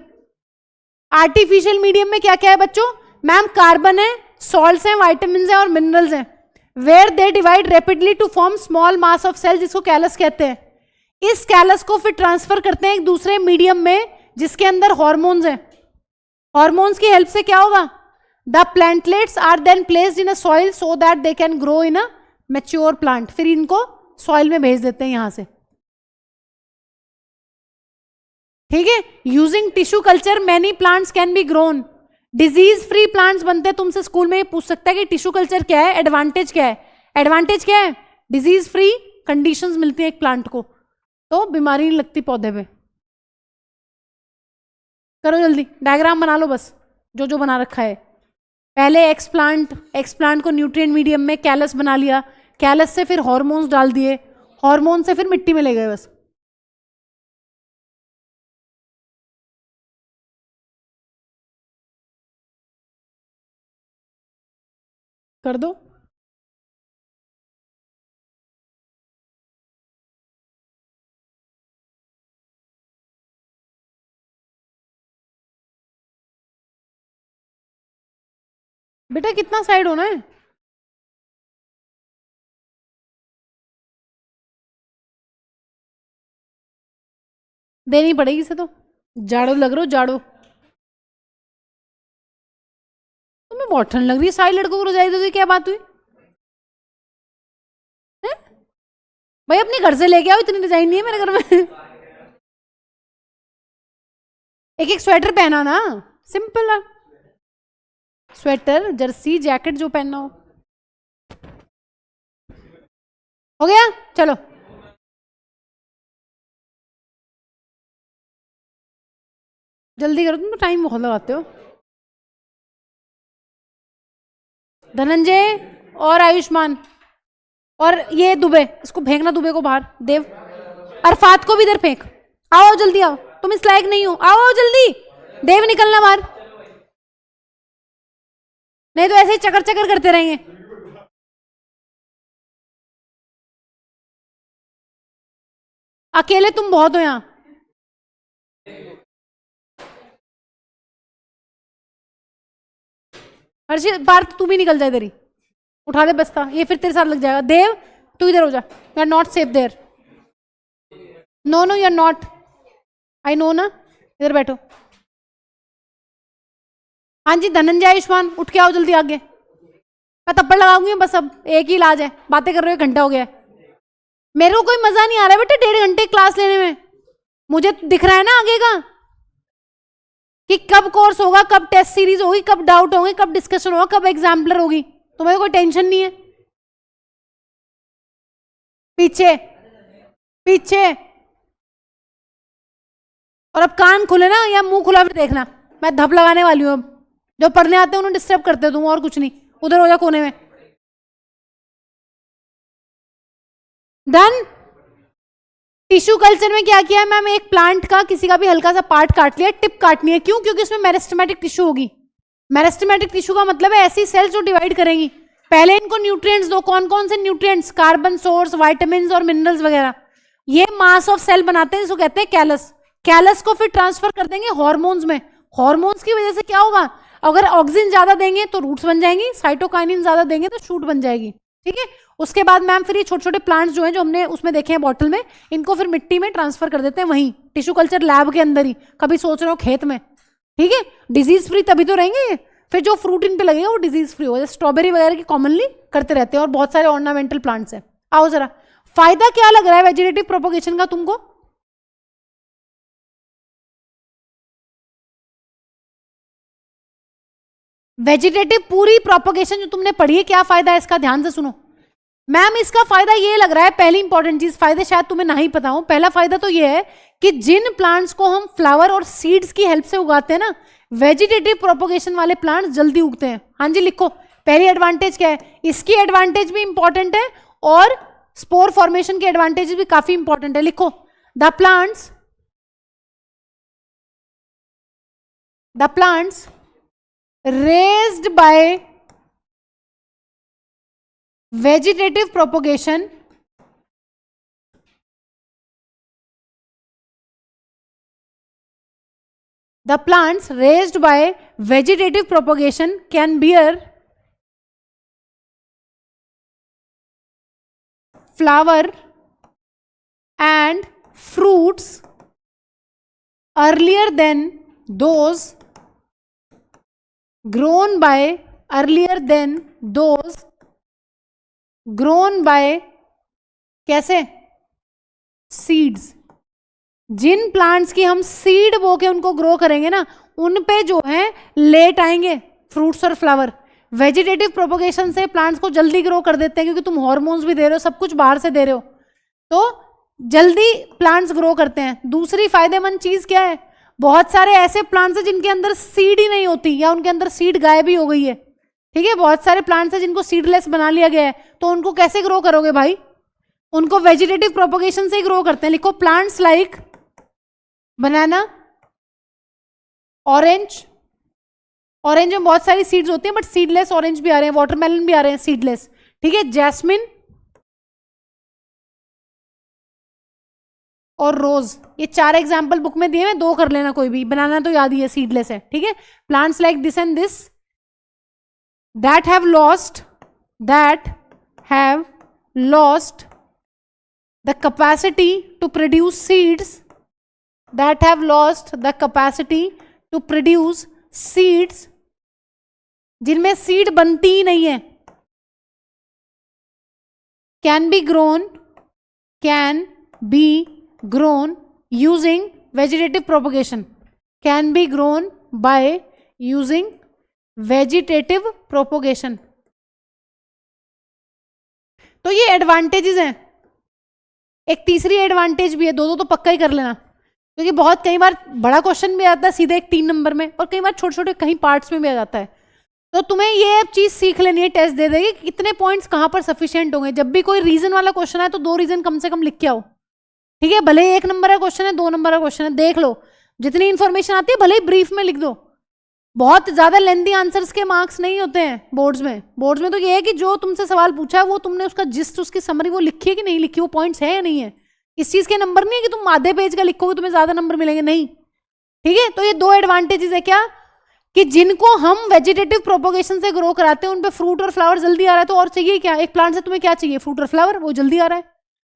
Artificial medium में क्या क्या है बच्चों? मैम कार्बन है, सॉल्ट्स हैं, वाइटामिन हैं और मिनरल्स हैं। Where they divide rapidly to form small mass of cell, जिसको कैलस कहते हैं। इस कैलस को फिर ट्रांसफर करते हैं एक दूसरे मीडियम में जिसके अंदर हॉर्मोन्स हैं। हॉर्मोन्स की हेल्प से क्या होगा? The plantlets are then placed in a soil so that they can grow in a mature plant. फिर इनको सॉइल में भेज देते हैं यहां से। ठीक है, using tissue culture many plants can be grown, disease free plants बनते हैं। तुमसे स्कूल में ये पूछ सकता है कि टिश्यू कल्चर क्या है, एडवांटेज क्या है। एडवांटेज क्या है, डिजीज फ्री कंडीशंस मिलती है एक प्लांट को, तो बीमारी नहीं लगती पौधे पे। करो जल्दी, डायग्राम बना लो बस, जो जो बना रखा है। पहले एक्स प्लांट को न्यूट्रिएंट मीडियम में कैलस बना लिया, कैलस से फिर हार्मोन्स डाल दिए, हार्मोन से फिर मिट्टी में ले गए बस। कर दो। बेटा कितना साइड होना है, देनी पड़ेगी इसे तो, जाड़ो लग रहा हो जाड़ो। तुम्हें बहुत ठंड लग रही है, सारे लड़कों को रजाई दे दी, क्या बात हुई है? भाई अपने घर से लेके आओ, इतनी डिजाइन नहीं है मेरे घर में। एक एक स्वेटर पहना ना, सिंपल है स्वेटर, जर्सी, जैकेट जो पहनना हो गया। चलो जल्दी करो, तुम तो टाइम बहुत लगाते हो। धनंजय और आयुष्मान और ये दुबे, इसको फेंकना दुबे को बाहर। देव, अरफात को भी इधर फेंक। आओ जल्दी आओ, तुम इस लायक नहीं हो, आओ जल्दी। देव निकलना बाहर, नहीं तो ऐसे ही चकर चकर करते रहेंगे। अकेले तुम बहुत हो यहाँ। हर्षित पार्थ तू भी निकल जाए इधर ही, उठा दे बस्ता, ये फिर तेरे साथ लग जाएगा। देव तू इधर हो जा, you are not safe there. No no you are not, I know ना, इधर बैठो। हाँ जी धनंजय आयुष्मान उठ के आओ जल्दी आगे, मैं थप्पड़ लगाऊंगी बस, अब एक ही इलाज है, बातें कर रहे हो, घंटा हो गया है। मेरे को कोई मजा नहीं आ रहा है बेटा 1.5 घंटे क्लास लेने में, मुझे तो दिख रहा है ना आगे का कि कब कोर्स होगा, कब टेस्ट सीरीज होगी, कब डाउट होंगे, कब डिस्कशन होगा, कब एग्जाम्पलर होगी। तुम्हें कोई टेंशन नहीं है। पीछे पीछे, और अब कान खुले ना या मुंह खुला फिर देखना, मैं धप लगाने वाली हूँ। अब जो पढ़ने आते हैं उन्हें डिस्टर्ब करते हो तुम, और कुछ नहीं। उधर हो जा कोने में। डन। टिश्यू कल्चर में क्या किया है मैम, एक प्लांट का किसी का भी हल्का सा पार्ट काट लिया, टिप काटनी है, क्यों? क्योंकि उसमें मेरिस्टेमेटिक टिश्यू होगी। मेरिस्टेमेटिक टिश्यू का मतलब है ऐसी सेल्स जो डिवाइड करेंगी। पहले इनको न्यूट्रिएंट्स दो, कौन कौन से न्यूट्रिएंट्स, कार्बन सोर्स, विटामिन और मिनरल्स वगैरह। ये मास ऑफ सेल बनाते हैं, जिसको कहते हैं कैलस। कैलस को फिर ट्रांसफर कर देंगे हॉर्मोन्स में। हॉर्मोन्स की वजह से क्या होगा, अगर ऑक्सीजन ज्यादा देंगे तो रूट्स बन जाएंगी, साइटोकाइनिन ज्यादा देंगे तो शूट बन जाएगी। ठीक है, उसके बाद मैम फिर ये छोटे छोटे प्लांट्स जो हैं, जो हमने उसमें देखे हैं बॉटल में, इनको फिर मिट्टी में ट्रांसफर कर देते हैं, वहीं टिश्यू कल्चर लैब के अंदर ही, कभी सोच रहे हो खेत में। ठीक है, डिजीज फ्री तभी तो रहेंगे, फिर जो फ्रूट इन पे लगेगा वो डिजीज फ्री होगा। स्ट्रॉबेरी वगैरह की कॉमनली करते रहते हैं, और बहुत सारे ऑर्नामेंटल प्लांट्स हैं। आओ जरा, फायदा क्या लग रहा है वेजिटेटिव प्रोपोगेशन का तुमको? वेजिटेटिव पूरी प्रोपोगेशन जो तुमने पढ़ी है, क्या फायदा है इसका, ध्यान से सुनो। मैम इसका फायदा ये लग रहा है, पहली इंपॉर्टेंट चीज, फायदे शायद तुम्हें नहीं पता हो। पहला फायदा तो ये है कि जिन प्लांट्स को हम फ्लावर और सीड्स की हेल्प से उगाते हैं ना, वेजिटेटिव प्रोपोगेशन वाले प्लांट्स जल्दी उगते हैं। हाँ जी लिखो, पहली एडवांटेज क्या है, इसकी एडवांटेज भी इंपॉर्टेंट है और स्पोर फॉर्मेशन की एडवांटेज भी काफी इंपॉर्टेंट है। लिखो, the plants raised by vegetative propagation the plants raised by vegetative propagation can bear flower and fruits earlier than those grown by कैसे, सीड्स। जिन प्लांट्स की हम सीड बो के उनको ग्रो करेंगे ना, उन पे जो है लेट आएंगे फ्रूट्स और फ्लावर। वेजिटेटिव प्रोपोगेशन से प्लांट्स को जल्दी ग्रो कर देते हैं, क्योंकि तुम हॉर्मोन्स भी दे रहे हो, सब कुछ बाहर से दे रहे हो, तो जल्दी प्लांट्स ग्रो करते हैं। दूसरी फायदेमंद चीज क्या है, बहुत सारे ऐसे प्लांट्स हैं जिनके अंदर सीड ही नहीं होती, या उनके अंदर सीड गायब ही हो गई है। ठीक है, बहुत सारे प्लांट्स हैं जिनको सीडलेस बना लिया गया है, तो उनको कैसे ग्रो करोगे भाई? उनको वेजिटेटिव प्रोपोगेशन से ही ग्रो करते हैं। लिखो प्लांट्स लाइक बनाना, ऑरेंज, ऑरेंज में बहुत सारी सीड्स होती हैं बट सीडलेस ऑरेंज भी आ रहे हैं, वाटरमेलन भी आ रहे हैं सीडलेस। ठीक है, जैस्मिन और रोज, ये 4 एग्जाम्पल बुक में दिए हैं, 2 कर लेना कोई भी, बनाना तो याद ही है सीडलेस है। ठीक है, plants like this and this that have lost the capacity to produce seeds, that have lost the capacity to produce seeds, जिनमें सीड बनती ही नहीं है, can be grown using vegetative propagation, can be grown by using vegetative propagation. तो ये advantages हैं। एक तीसरी advantage भी है, दो तो पक्का ही कर लेना, क्योंकि बहुत कई बार बड़ा क्वेश्चन भी आता है सीधे एक 3 नंबर में, और कई बार छोटे छोटे कहीं पार्ट्स में भी आ जाता है। तो तुम्हें ये चीज सीख लेनी है, टेस्ट दे देगी कि कितने पॉइंट्स कहां पर सफिशिएंट होंगे। जब भी कोई रीजन वाला क्वेश्चन है तो 2 रीजन कम से कम लिख के आओ। ठीक है, भले ही 1 नंबर का क्वेश्चन है, 2 नंबर का क्वेश्चन है, देख लो जितनी इंफॉर्मेशन आती है भले ही ब्रीफ में लिख दो। बहुत ज्यादा लेंथी आंसर्स के मार्क्स नहीं होते हैं बोर्ड्स में। बोर्ड्स में तो ये है कि जो तुमसे सवाल पूछा है वो तुमने उसका जिस्ट, उसकी समरी वो लिखी है कि नहीं लिखी, वो पॉइंट्स है या नहीं है। इस चीज के नंबर नहीं है कि तुम आधे पेज का लिखोगे तुम्हें ज्यादा नंबर मिलेंगे, नहीं। ठीक है, तो ये 2 एडवांटेजेस है क्या, कि जिनको हम वेजिटेटिव प्रोपोगेशन से ग्रो कराते हैं उन पे फ्रूट और फ्लावर जल्दी आ रहा है, तो और चाहिए क्या? एक प्लांट से तुम्हें क्या चाहिए? फ्रूट और फ्लावर, वो जल्दी आ रहा है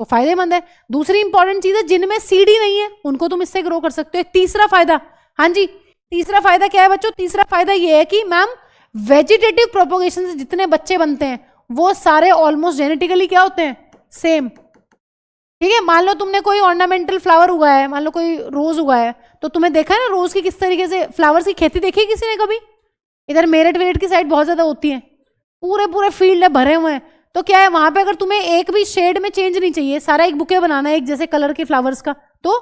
तो फायदेमंद है। दूसरी इंपॉर्टेंट चीज है, जिनमें सीड ही नहीं है उनको तुम इससे ग्रो कर सकते हो। एक तीसरा फायदा, हाँ जी, तीसरा फायदा क्या है बच्चों? तीसरा फायदा ये है कि मैम वेजिटेटिव प्रोपोगेशन से जितने बच्चे बनते हैं वो सारे ऑलमोस्ट जेनेटिकली क्या होते हैं? सेम। ठीक है, मान लो तुमने कोई ऑर्नामेंटल फ्लावर उगाया है, मान लो कोई रोज उगाया है, तो तुम्हें देखा है ना रोज की किस तरीके से फ्लावर्स की खेती देखी है किसी ने कभी? इधर मेरठ वेरठ की साइड बहुत ज्यादा होती है, पूरे पूरे फील्ड है भरे हुए हैं। तो क्या है वहां पे, अगर तुम्हें एक भी शेड में चेंज नहीं चाहिए, सारा एक बुके बनाना है एक जैसे कलर के फ्लावर्स का, तो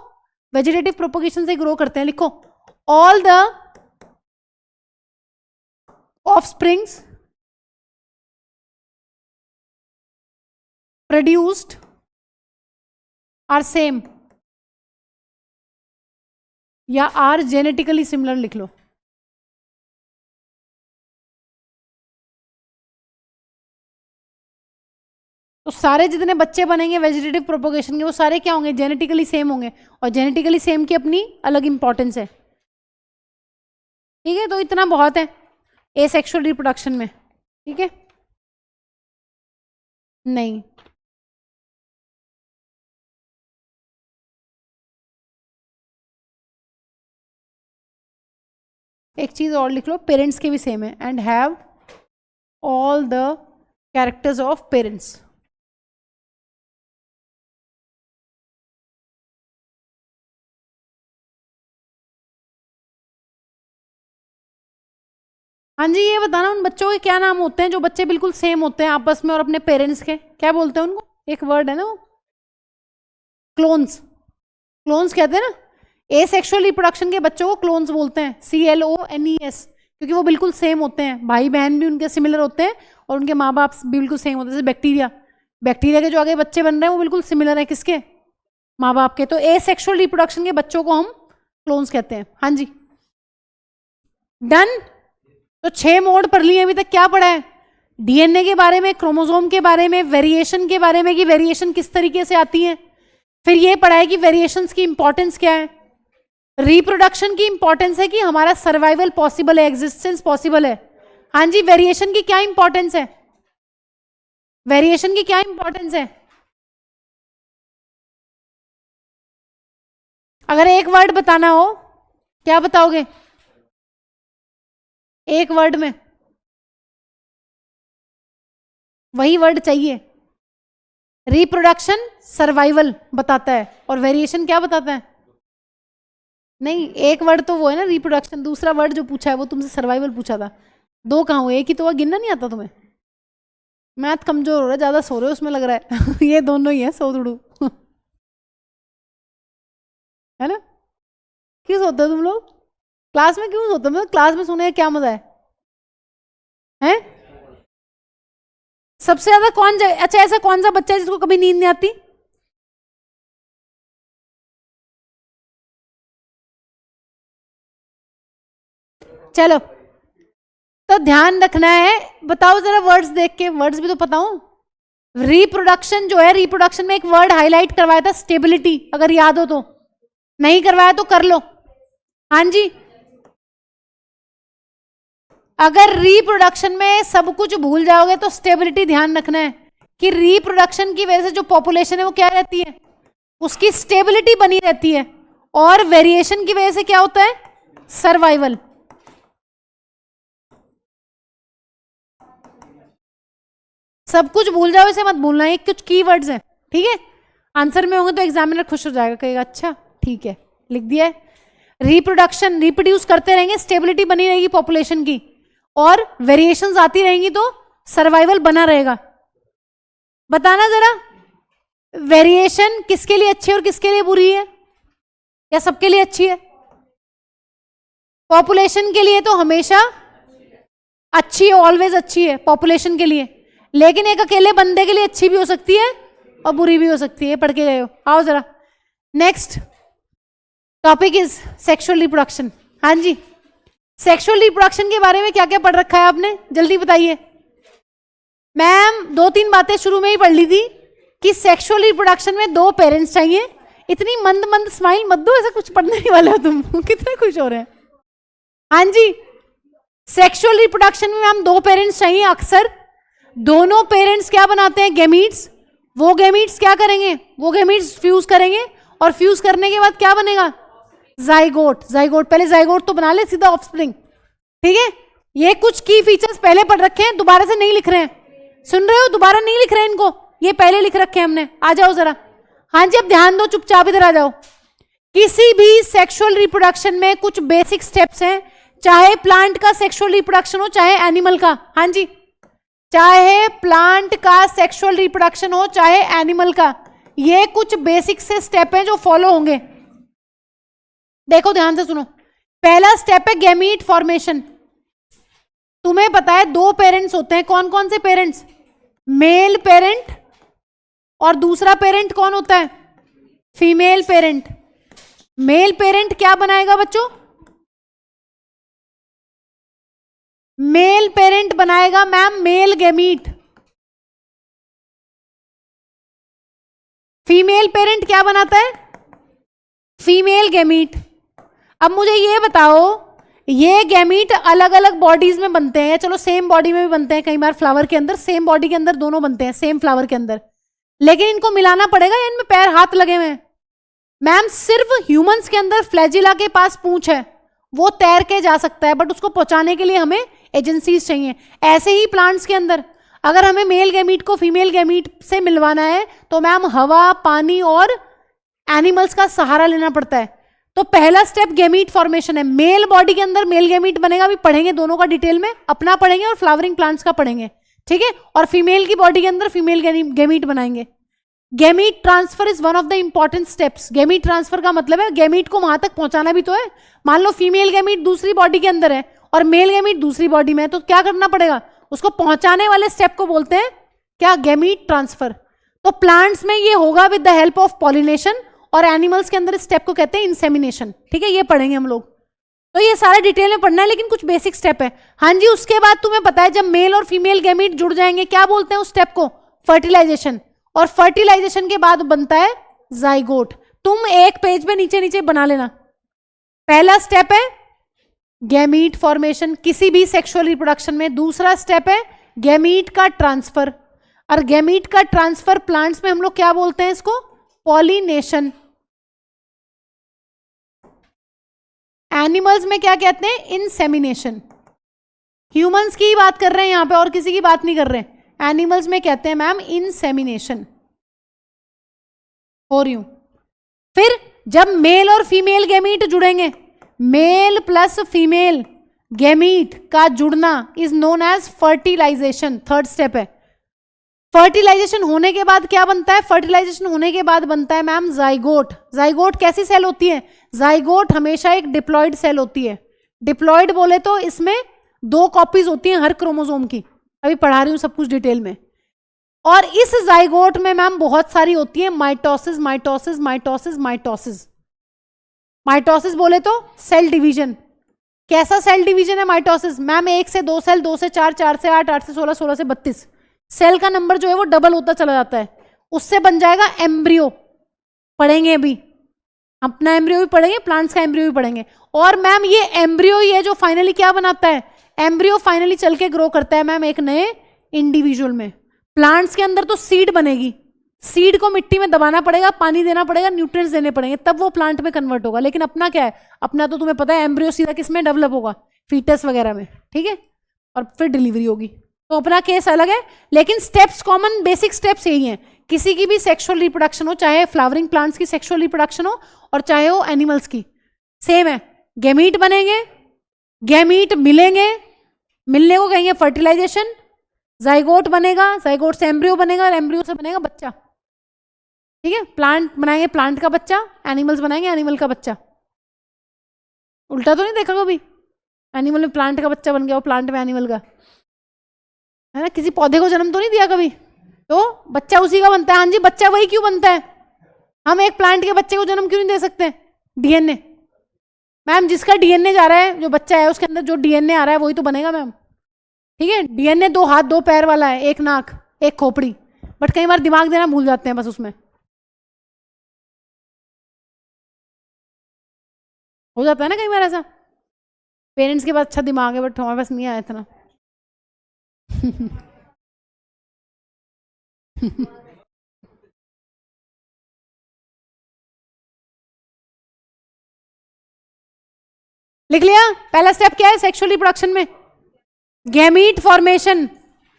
वेजिटेटिव प्रोपोगेशन से ग्रो करते हैं। लिखो all the offsprings produced are same, या are genetically similar लिख लो। तो सारे जितने बच्चे बनेंगे वेजिटेटिव प्रोपोगेशन के वो सारे क्या होंगे? जेनेटिकली सेम होंगे, और जेनेटिकली सेम की अपनी अलग इंपॉर्टेंस है। ठीक है, तो इतना बहुत है एसेक्सुअल रिप्रोडक्शन में। ठीक है, नहीं एक चीज और लिख लो, पेरेंट्स के भी सेम है, and have all the characters of parents. हाँ जी, ये बताना उन बच्चों के क्या नाम होते हैं जो बच्चे बिल्कुल सेम होते हैं आपस में और अपने पेरेंट्स के, क्या बोलते हैं उनको? एक वर्ड है ना वो, क्लोन्स। क्लोन्स कहते हैं ना, एसेक्सुअल रिप्रोडक्शन के बच्चों को क्लोन्स बोलते हैं, CLONES, क्योंकि वो बिल्कुल सेम होते हैं, भाई बहन भी उनके सिमिलर होते हैं और उनके माँ बाप भी बिल्कुल सेम होते हैं। जैसे बैक्टीरिया, बैक्टीरिया के जो आगे बच्चे बन रहे हैं वो बिल्कुल सिमिलर है किसके? माँ बाप के। तो एसेक्सुअल रिप्रोडक्शन के बच्चों को हम क्लोन्स कहते हैं। हाँ जी, डन। तो 6 मोड पढ़ लिए अभी तक। क्या पढ़ा है? DNA के बारे में, क्रोमोसोम के बारे में, वेरिएशन के बारे में कि वेरिएशन किस तरीके से आती है, फिर ये पढ़ा है कि वेरिएशंस की इंपॉर्टेंस क्या है, रिप्रोडक्शन की इंपॉर्टेंस है कि हमारा सर्वाइवल पॉसिबल है, एग्जिस्टेंस पॉसिबल है। हाँ जी, वेरिएशन की क्या इंपॉर्टेंस है? वेरिएशन की क्या इंपॉर्टेंस है? अगर एक वर्ड बताना हो क्या बताओगे? एक वर्ड में वही वर्ड चाहिए। रिप्रोडक्शन सर्वाइवल बताता है और वेरिएशन क्या बताता है? नहीं, एक वर्ड तो वो है ना रिप्रोडक्शन, दूसरा वर्ड जो पूछा है वो तुमसे सर्वाइवल पूछा था। दो कहाँ हुए, एक ही तो हुआ, गिनना नहीं आता तुम्हें? मैथ कमजोर हो रहा है, ज्यादा सो रहे हो उसमें लग रहा है। ये दोनों ही है सोदड़ू। है ना? क्यों सोते हो तुम लोग क्लास में? क्यों सोते हो? मतलब क्लास में सोने का क्या मजा है? हैं? सबसे ज्यादा कौन अच्छा, ऐसा कौन सा बच्चा है जिसको कभी नींद नहीं आती? चलो, तो ध्यान रखना है। बताओ जरा वर्ड्स देख के, वर्ड्स भी तो बताऊं। रिप्रोडक्शन जो है, रिप्रोडक्शन में एक वर्ड हाईलाइट करवाया था, स्टेबिलिटी, अगर याद हो तो। नहीं करवाया तो कर लो। हाँ जी, अगर रिप्रोडक्शन में सब कुछ भूल जाओगे तो स्टेबिलिटी ध्यान रखना है कि रिप्रोडक्शन की वजह से जो पॉपुलेशन है वो क्या रहती है, उसकी स्टेबिलिटी बनी रहती है, और वेरिएशन की वजह से क्या होता है, सर्वाइवल। सब कुछ भूल जाओ, इसे मत भूलना, ये कुछ कीवर्ड्स हैं, ठीक है? आंसर में होंगे तो एग्जामिनर खुश हो जाएगा, कहेगा अच्छा ठीक है लिख दिया है। रिप्रोडक्शन, रिप्रोड्यूस करते रहेंगे, स्टेबिलिटी बनी रहेगी पॉपुलेशन की, और वेरिएशंस आती रहेंगी तो सर्वाइवल बना रहेगा। बताना जरा, वेरिएशन किसके लिए अच्छी है और किसके लिए बुरी है, या सबके लिए अच्छी है? पॉपुलेशन के लिए तो हमेशा अच्छी है, ऑलवेज अच्छी है पॉपुलेशन के लिए, लेकिन एक अकेले बंदे के लिए अच्छी भी हो सकती है और बुरी भी हो सकती है। पढ़ के गए हो, आओ जरा। Next topic is sexual reproduction. हाँ जी, सेक्सुअल रिप्रोडक्शन के बारे में क्या क्या पढ़ रखा है आपने, जल्दी बताइए। मैम 2-3 बातें शुरू में ही पढ़ ली थी कि सेक्सुअल रिप्रोडक्शन में 2 पेरेंट्स चाहिए। इतनी मंद मंद स्माइल मत दो, ऐसा कुछ पढ़ने नहीं वाले हो तुम। कितने खुश हो रहे हैं। हाँ जी, सेक्सुअल रिप्रोडक्शन में मैम 2 पेरेंट्स चाहिए अक्सर। दोनों पेरेंट्स क्या बनाते हैं, गैमीट्स। वो गैमीट्स क्या करेंगे, वो गैमीट्स फ्यूज करेंगे, और फ्यूज करने के बाद क्या बनेगा, जाइगोट। जाइगोट, पहले जाइगोट तो बना ले, सीधा ऑफस्प्रिंग, ठीक है? ये कुछ की फीचर्स पहले पढ़ रखे हैं, दोबारा से नहीं लिख रहे हैं, सुन रहे हो? दोबारा नहीं लिख रहे हैं इनको, ये पहले लिख रखे हैं हमने। आ जाओ जरा। हाँ जी, अब ध्यान दो, चुपचाप इधर आ जाओ। किसी भी सेक्सुअल रिप्रोडक्शन में कुछ बेसिक स्टेप्स हैं, चाहे प्लांट का सेक्सुअल रिप्रोडक्शन हो चाहे एनिमल का। हाँ जी, चाहे प्लांट का सेक्सुअल रिप्रोडक्शन हो चाहे एनिमल का, ये कुछ बेसिक से स्टेप हैं जो फॉलो होंगे। देखो ध्यान से सुनो। पहला स्टेप है गैमीट फॉर्मेशन। तुम्हें पता है 2 पेरेंट्स होते हैं, कौन कौन से पेरेंट्स, मेल पेरेंट, और दूसरा पेरेंट कौन होता है, फीमेल पेरेंट। मेल पेरेंट क्या बनाएगा बच्चों, मेल पेरेंट बनाएगा ma'am male gamete. Female parent क्या बनाता है, फीमेल गैमीट। अब मुझे ये बताओ, ये गैमीट अलग अलग बॉडीज में बनते हैं, चलो सेम बॉडी में भी बनते हैं, कई बार फ्लावर के अंदर सेम बॉडी के अंदर दोनों बनते हैं, सेम फ्लावर के अंदर, लेकिन इनको मिलाना पड़ेगा या इनमें पैर हाथ लगे हुए हैं? मैम सिर्फ ह्यूमंस के अंदर फ्लैजिला के पास पूंछ है, वो तैर के जा सकता है, बट उसको पहुंचाने के लिए हमें एजेंसीज चाहिए। ऐसे ही प्लांट्स के अंदर अगर हमें मेल गैमीट को फीमेल गैमीट से मिलवाना है तो मैम हवा, पानी और एनिमल्स का सहारा लेना पड़ता है। तो पहला स्टेप गैमीट फॉर्मेशन है। मेल बॉडी के अंदर मेल गैमीट बनेगा, अभी पढ़ेंगे दोनों का डिटेल में, अपना पढ़ेंगे और फ्लावरिंग प्लांट्स का पढ़ेंगे, ठीक है? और फीमेल की बॉडी के अंदर फीमेल गैमीट बनाएंगे। Gamete transfer is one of the important steps. Gamete transfer का मतलब है गैमीट को वहां तक पहुंचाना भी तो है। मान लो फीमेल गैमीट दूसरी बॉडी के अंदर है और मेल गैमीट दूसरी बॉडी में है, तो क्या करना पड़ेगा, उसको पहुंचाने वाले स्टेप को बोलते हैं क्या, गैमीट ट्रांसफर। तो प्लांट्स में ये होगा with the help of pollination, और एनिमल्स के अंदर स्टेप को कहते हैं इंसेमिनेशन, ठीक है? ये पढ़ेंगे हम लोग, तो ये सारा डिटेल में पढ़ना है, लेकिन कुछ बेसिक स्टेप है। हाँ जी, उसके बाद तुम्हें पता है जब मेल और फीमेल गैमीट जुड़ जाएंगे क्या बोलते हैं उस स्टेप को, फर्टिलाइजेशन। और फर्टिलाइजेशन के बाद बनता है जाइगोट। तुम एक पेज पे नीचे नीचे बना लेना। पहला स्टेप है गैमीट फॉर्मेशन किसी भी सेक्सुअल रिप्रोडक्शन में। दूसरा स्टेप है गैमीट का ट्रांसफर, और गैमीट का ट्रांसफर प्लांट्स में हम लोग क्या बोलते हैं इसको, पॉलिनेशन। एनिमल्स में क्या कहते हैं, इंसेमिनेशन। ह्यूमंस की बात कर रहे हैं यहां पे, और किसी की बात नहीं कर रहे हैं। एनिमल्स में कहते हैं मैम इंसेमिनेशन हो रही हूं। फिर जब मेल और फीमेल गैमीट जुड़ेंगे, मेल प्लस फीमेल गैमीट का जुड़ना is known as fertilisation. Third step है। फर्टिलाइजेशन होने के बाद क्या बनता है? फर्टिलाइजेशन होने के बाद बनता है मैम जाइगोट। जाइगोट कैसी सेल होती है? जाइगोट हमेशा एक डिप्लॉयड सेल होती है। डिप्लॉयड बोले तो इसमें 2 कॉपीज होती हैं हर क्रोमोसोम की, अभी पढ़ा रही हूं सब कुछ डिटेल में। और इस जाइगोट में मैम बहुत सारी होती है mitosis mitosis mitosis mitosis. Mitosis बोले तो सेल डिवीजन। कैसा सेल डिवीजन है माइटोसिस? मैम 1 से 2 सेल, 2 से 4, 4 से 8, 8 से 16, 16 से 32। सेल का नंबर जो है वो डबल होता चला जाता है, उससे बन जाएगा एम्ब्रियो। पढ़ेंगे अभी अपना एम्ब्रियो भी पढ़ेंगे, प्लांट्स का एम्ब्रियो भी पढ़ेंगे। और मैम ये एम्ब्रियो ही है जो फाइनली क्या बनाता है? एम्ब्रियो फाइनली चल के ग्रो करता है मैम एक नए इंडिविजुअल में। प्लांट्स के अंदर तो सीड बनेगी, सीड को मिट्टी में दबाना पड़ेगा, पानी देना पड़ेगा, न्यूट्रिएंट्स देने पड़ेंगे, तब वो प्लांट में कन्वर्ट होगा। लेकिन अपना क्या है? अपना तो तुम्हें पता है एम्ब्रियो सीधा किस में डेवलप होगा? फीटस वगैरह में, ठीक है, और फिर डिलीवरी होगी। तो अपना केस अलग है, लेकिन स्टेप्स कॉमन, बेसिक स्टेप्स यही हैं। किसी की भी सेक्सुअल रिप्रोडक्शन हो, चाहे फ्लावरिंग प्लांट्स की सेक्सुअल रिप्रोडक्शन हो और चाहे हो एनिमल्स की, सेम है। गैमीट बनेंगे, गैमीट मिलेंगे, मिलने को कहेंगे फर्टिलाइजेशन। जाइगोट बनेगा, जाइगोट से एम्ब्रियो बनेगा और एम्ब्रियो से बनेगा बच्चा, ठीक है। प्लांट बनाएंगे, प्लांट का बच्चा, एनिमल्स बनाएंगे, एनिमल का बच्चा। उल्टा तो नहीं देखा कभी? एनिमल में प्लांट का बच्चा बन गया और प्लांट में एनिमल का, है ना? किसी पौधे को जन्म तो नहीं दिया कभी, तो बच्चा उसी का बनता है। हाँ जी, बच्चा वही क्यों बनता है? हम एक प्लांट के बच्चे को जन्म क्यों नहीं दे सकते? डीएनए मैम, जिसका डीएनए जा रहा है, जो बच्चा है उसके अंदर जो डीएनए आ रहा है वही तो बनेगा मैम, ठीक है। डीएनए 2 हाथ 2 पैर वाला है, 1 नाक 1 खोपड़ी, बट कई बार दिमाग देना भूल जाते हैं बस उसमें, हो जाता है ना कई बार ऐसा। पेरेंट्स के पास अच्छा दिमाग है बट हमारे पास नहीं आया इतना। लिख लिया? पहला स्टेप क्या है सेक्सुअल रिप्रोडक्शन में? Gamete formation.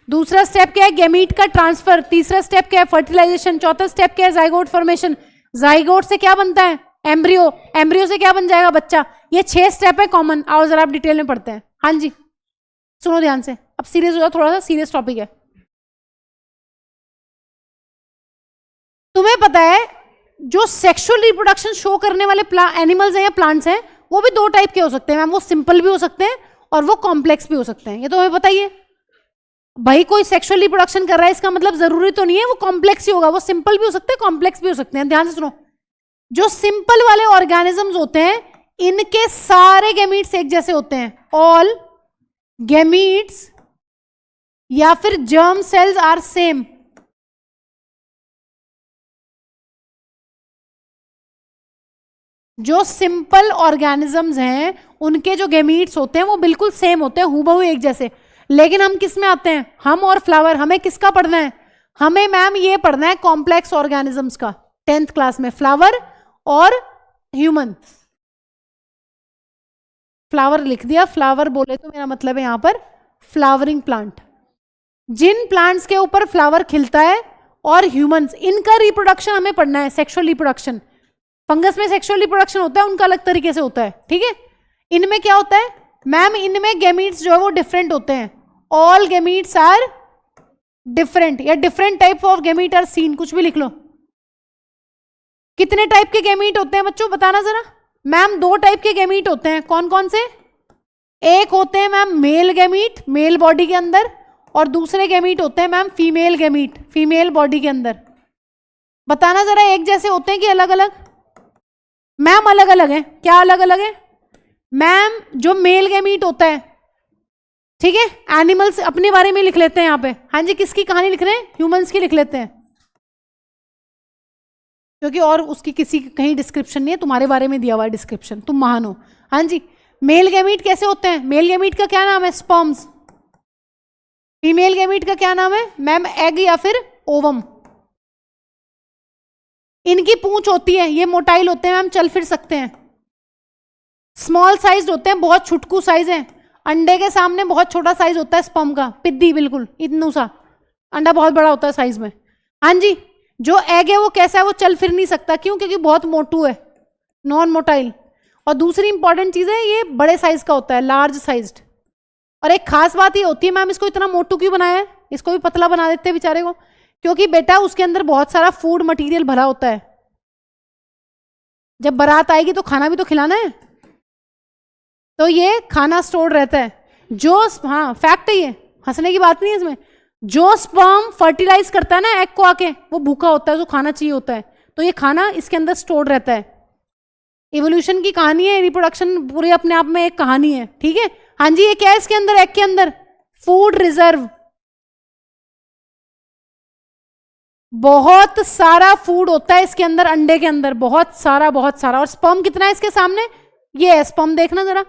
दूसरा स्टेप क्या है? गैमीट का ट्रांसफर। तीसरा स्टेप क्या है? फर्टिलाइजेशन। चौथा स्टेप क्या है? Zygote formation. जाइगोट से क्या बनता है? एम्ब्रियो। एम्ब्रियो से क्या बन जाएगा? बच्चा। ये 6 स्टेप है कॉमन। आओ जरा आप डिटेल में पढ़ते हैं। हाँ जी, सुनो ध्यान से, अब सीरियस हो जाओ, थोड़ा सा सीरियस टॉपिक है। तुम्हें पता है जो सेक्सुअल रिप्रोडक्शन शो करने वाले एनिमल्स हैं या प्लांट्स हैं, वो भी 2 टाइप के हो सकते हैं मैम। वो सिंपल भी हो सकते हैं और वो कॉम्प्लेक्स भी हो सकते हैं। ये तो हमें पता ही है भाई। कोई सेक्सुअल रिप्रोडक्शन कर रहा है इसका मतलब जरूरी तो नहीं है वो कॉम्प्लेक्स ही होगा, वो सिंपल भी हो सकते हैं, कॉम्प्लेक्स भी हो सकते हैं। ध्यान से सुनो, जो सिंपल वाले ऑर्गेनिजम्स होते हैं इनके सारे गैमीट्स एक जैसे होते हैं। ऑल गैमीट्स या फिर जर्म सेल्स आर सेम। जो सिंपल ऑर्गेनिजम्स हैं उनके जो गैमीट्स होते हैं वो बिल्कुल सेम होते हैं, हूबहू एक जैसे। लेकिन हम किस में आते हैं? हम और फ्लावर। हमें किसका पढ़ना है? हमें मैम ये पढ़ना है कॉम्प्लेक्स ऑर्गेनिजम्स का, 10th क्लास में। फ्लावर और ह्यूमन। फ्लावर लिख दिया, फ्लावर बोले तो मेरा मतलब है यहां पर फ्लावरिंग प्लांट। जिन प्लांट्स के ऊपर फ्लावर खिलता है और ह्यूमंस, इनका रिप्रोडक्शन हमें पढ़ना है, सेक्सुअल रिप्रोडक्शन। फंगस में सेक्सुअल रिप्रोडक्शन होता है, उनका अलग तरीके से होता है, ठीक है। इनमें क्या होता है मैम? इनमें गैमीट्स जो है वो डिफरेंट होते हैं। ऑल गैमीट्स आर डिफरेंट या different type of gamete are seen, कुछ भी लिख लो। कितने टाइप के गैमीट होते हैं बच्चों बताना जरा? मैम 2 टाइप के गैमीट होते हैं। कौन कौन से? एक होते हैं ma'am male gamete, male body के अंदर, और दूसरे गैमीट होते हैं ma'am female gamete, female body के अंदर। बताना जरा, एक जैसे होते हैं कि अलग अलग? मैम अलग अलग है। क्या अलग अलग है मैम? जो मेल गैमीट होता है, ठीक है, एनिमल्स अपने बारे में लिख लेते हैं यहाँ पे। हाँ जी, किसकी कहानी लिख रहे हैं? ह्यूमंस की लिख लेते हैं, क्योंकि और उसकी किसी कहीं डिस्क्रिप्शन नहीं है, तुम्हारे बारे में दिया हुआ है डिस्क्रिप्शन, तुम महान हो। हाँ जी, मेल गैमीट कैसे होते हैं? मेल गैमीट का क्या नाम है? स्पर्म्स। फीमेल गैमीट का क्या नाम है मैम? एग या फिर ओवम। इनकी पूंछ होती है, ये मोटाइल होते हैं मैम, चल फिर सकते हैं। स्मॉल साइज होते हैं, बहुत छुटकू साइज है। अंडे के सामने बहुत छोटा साइज होता है स्पर्म का, पिद्दी बिल्कुल इतनू सा। अंडा बहुत बड़ा होता है साइज में। हाँ जी, जो एग है वो कैसा है? वो चल फिर नहीं सकता। क्यों? क्योंकि बहुत मोटू है। Non motile. और दूसरी इंपॉर्टेंट चीज है, ये बड़े साइज का होता है, लार्ज साइज्ड। और एक खास बात ये होती है, मैम इसको इतना मोटू क्यों बनाया है, इसको भी पतला बना देते हैं बेचारे को, क्योंकि बेटा उसके अंदर बहुत सारा फूड मटेरियल भरा होता है। जब बारात आएगी तो खाना भी तो खिलाना है, तो ये खाना स्टोर रहता है। जो, हाँ फैक्ट है ये, हंसने की बात नहीं है इसमें। जो स्पर्म फर्टिलाइज करता है ना एग को आके, वो भूखा होता है, जो खाना चाहिए होता है, तो ये खाना इसके अंदर स्टोर रहता है। इवोल्यूशन की कहानी है, रिप्रोडक्शन पूरे अपने आप में एक कहानी है, ठीक है। हाँ जी, ये क्या है इसके अंदर, एग के अंदर फूड रिजर्व, बहुत सारा फूड होता है इसके अंदर, अंडे के अंदर बहुत सारा बहुत सारा। और स्पर्म कितना है इसके सामने, ये है स्पर्म, देखना जरा,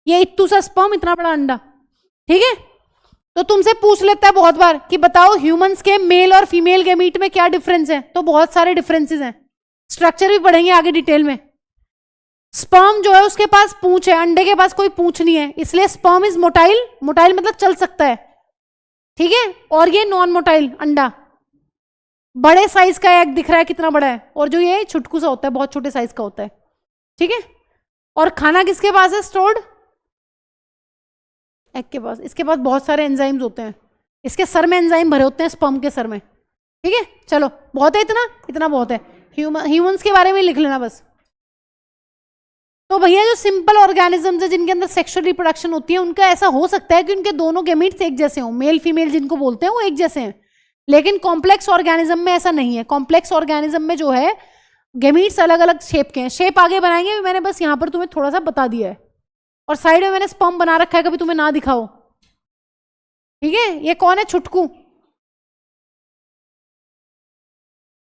ये इत्तू सा स्पर्म, इतना बड़ा अंडा, ठीक है। तो तुमसे पूछ लेता है बहुत बार कि बताओ ह्यूमंस के मेल और फीमेल गैमीट में क्या डिफरेंस है, तो बहुत सारे डिफरेंसेस हैं, स्ट्रक्चर भी पढ़ेंगे आगे डिटेल में। स्पर्म जो है उसके पास पूंछ है, अंडे के पास कोई पूंछ नहीं है, इसलिए स्पर्म इज मोटाइल, मोटाइल मतलब चल सकता है, ठीक है। और ये नॉन मोटाइल अंडा, बड़े साइज का एग दिख रहा है कितना बड़ा है, और जो ये छुटकू सा होता है, बहुत छोटे साइज का होता है, ठीक है। और खाना किसके पास है स्टोर्ड, एग के पास। इसके पास बहुत सारे एंजाइम्स होते हैं, इसके सर में एंजाइम भरे होते हैं, स्पर्म के सर में, ठीक है। चलो बहुत है, इतना इतना बहुत है। ह्यूमंस के बारे में लिख लेना बस। तो भैया जो सिंपल ऑर्गेनिजम्स है जिनके अंदर सेक्सुअल रिप्रोडक्शन होती है, उनका ऐसा हो सकता है कि उनके दोनों गैमीट्स एक जैसे हों, मेल फीमेल जिनको बोलते हैं वो एक जैसे हैं, लेकिन कॉम्प्लेक्स ऑर्गेनिज्म में ऐसा नहीं है। कॉम्प्लेक्स ऑर्गेनिज्म में जो है गैमीट्स अलग अलग शेप के हैं, शेप आगे बनाएंगे, मैंने बस यहाँ पर तुम्हें थोड़ा सा बता दिया है। और साइड में मैंने स्पर्म बना रखा है, कभी तुम्हें ना दिखाओ, ठीक है। ये कौन है, छुटकू,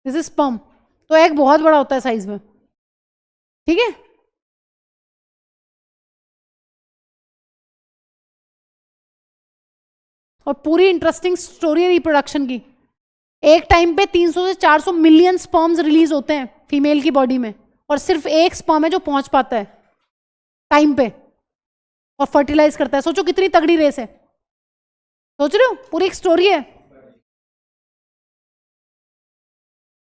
दिस इज स्पर्म। तो एग बहुत बड़ा होता है साइज में, ठीक है। और पूरी इंटरेस्टिंग स्टोरी है रिप्रोडक्शन की। एक टाइम पे 300 से 400 मिलियन स्पर्म्स रिलीज होते हैं फीमेल की बॉडी में, और सिर्फ एक स्पर्म है जो पहुंच पाता है टाइम पे और फर्टिलाइज करता है। सोचो कितनी तगड़ी रेस है, सोच रहे हो, पूरी एक स्टोरी है।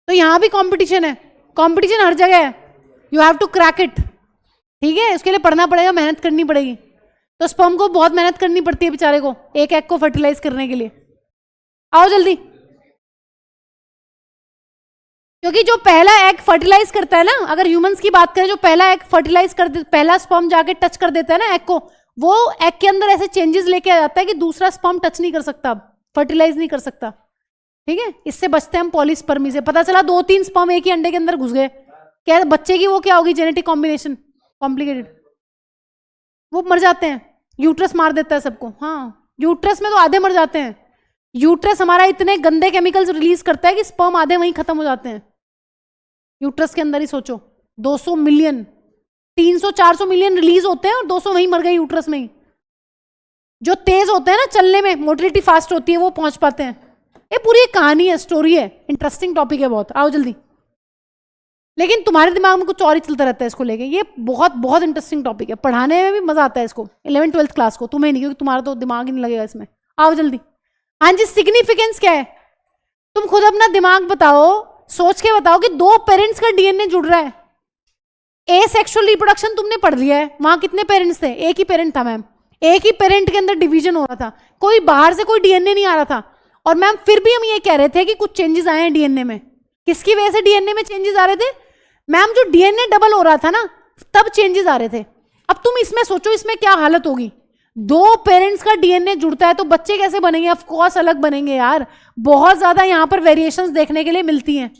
तो यहां भी कंपटीशन है, कंपटीशन हर जगह है, you have to crack it, ठीक है। उसके लिए पढ़ना पड़ेगा, मेहनत करनी पड़ेगी। तो स्पर्म को बहुत मेहनत करनी पड़ती है बेचारे को एक एग को फर्टिलाइज करने के लिए। आओ जल्दी, क्योंकि जो पहला एग फर्टिलाइज करता है ना, अगर ह्यूमंस की बात करें, जो पहला एग फर्टिलाइज कर दे, पहला स्पर्म जाके टच कर देता है ना एग को, वो एग के अंदर ऐसे चेंजेस लेके आ जाता है कि दूसरा स्पर्म टच नहीं कर सकता, फर्टिलाइज नहीं कर सकता, ठीक है। इससे बचते हैं हम पॉलीस्पर्मी से। पता चला 2-3 स्पर्म एक ही अंडे के अंदर घुस गए, क्या बच्चे की वो क्या होगी, जेनेटिक कॉम्बिनेशन कॉम्प्लिकेटेड, वो मर जाते हैं, यूट्रस मार देता है सबको। हाँ, यूट्रस में तो आधे मर जाते हैं, यूट्रस हमारा इतने गंदे केमिकल्स रिलीज करता है कि स्पर्म आधे वहीं खत्म हो जाते हैं यूट्रस के अंदर ही। सोचो 200 मिलियन, 300-400 मिलियन रिलीज होते हैं और 200 वहीं मर गए यूट्रस में ही। जो तेज होते हैं ना चलने में, मोटिलिटी फास्ट होती है, वो पहुंच पाते हैं। ये पूरी एक कहानी है, स्टोरी है, इंटरेस्टिंग टॉपिक है बहुत। आओ जल्दी, लेकिन तुम्हारे दिमाग में कुछ और ही चलता रहता है इसको लेके। ये बहुत बहुत इंटरेस्टिंग टॉपिक है, पढ़ाने में भी मजा आता है इसको, 11th-12th क्लास को, तुम्हें नहीं, क्योंकि तुम्हारा तो दिमाग ही नहीं लगेगा इसमें। आओ जल्दी। हाँ जी, सिग्निफिकेंस क्या है, तुम खुद अपना दिमाग बताओ, सोच के बताओ कि 2 पेरेंट्स का डीएनए जुड़ रहा है। एसेक्सुअल रिप्रोडक्शन तुमने पढ़ लिया है, वहां कितने पेरेंट्स थे, एक ही पेरेंट था मैम, एक ही पेरेंट के अंदर डिवीजन हो रहा था, कोई बाहर से कोई डीएनए नहीं आ रहा था। और मैम फिर भी हम ये कह रहे थे कि कुछ चेंजेस आए हैं डीएनए में। किसकी वजह से डीएनए में चेंजेस आ रहे थे मैम, जो डीएनए डबल हो रहा था ना, तब चेंजेस आ रहे थे। अब तुम इसमें सोचो, इसमें क्या हालत होगी, 2 पेरेंट्स का डीएनए जुड़ता है तो बच्चे कैसे बनेंगे, ऑफ कोर्स अलग बनेंगे यार, बहुत ज्यादा यहाँ पर वेरिएशंस देखने के लिए मिलती हैं।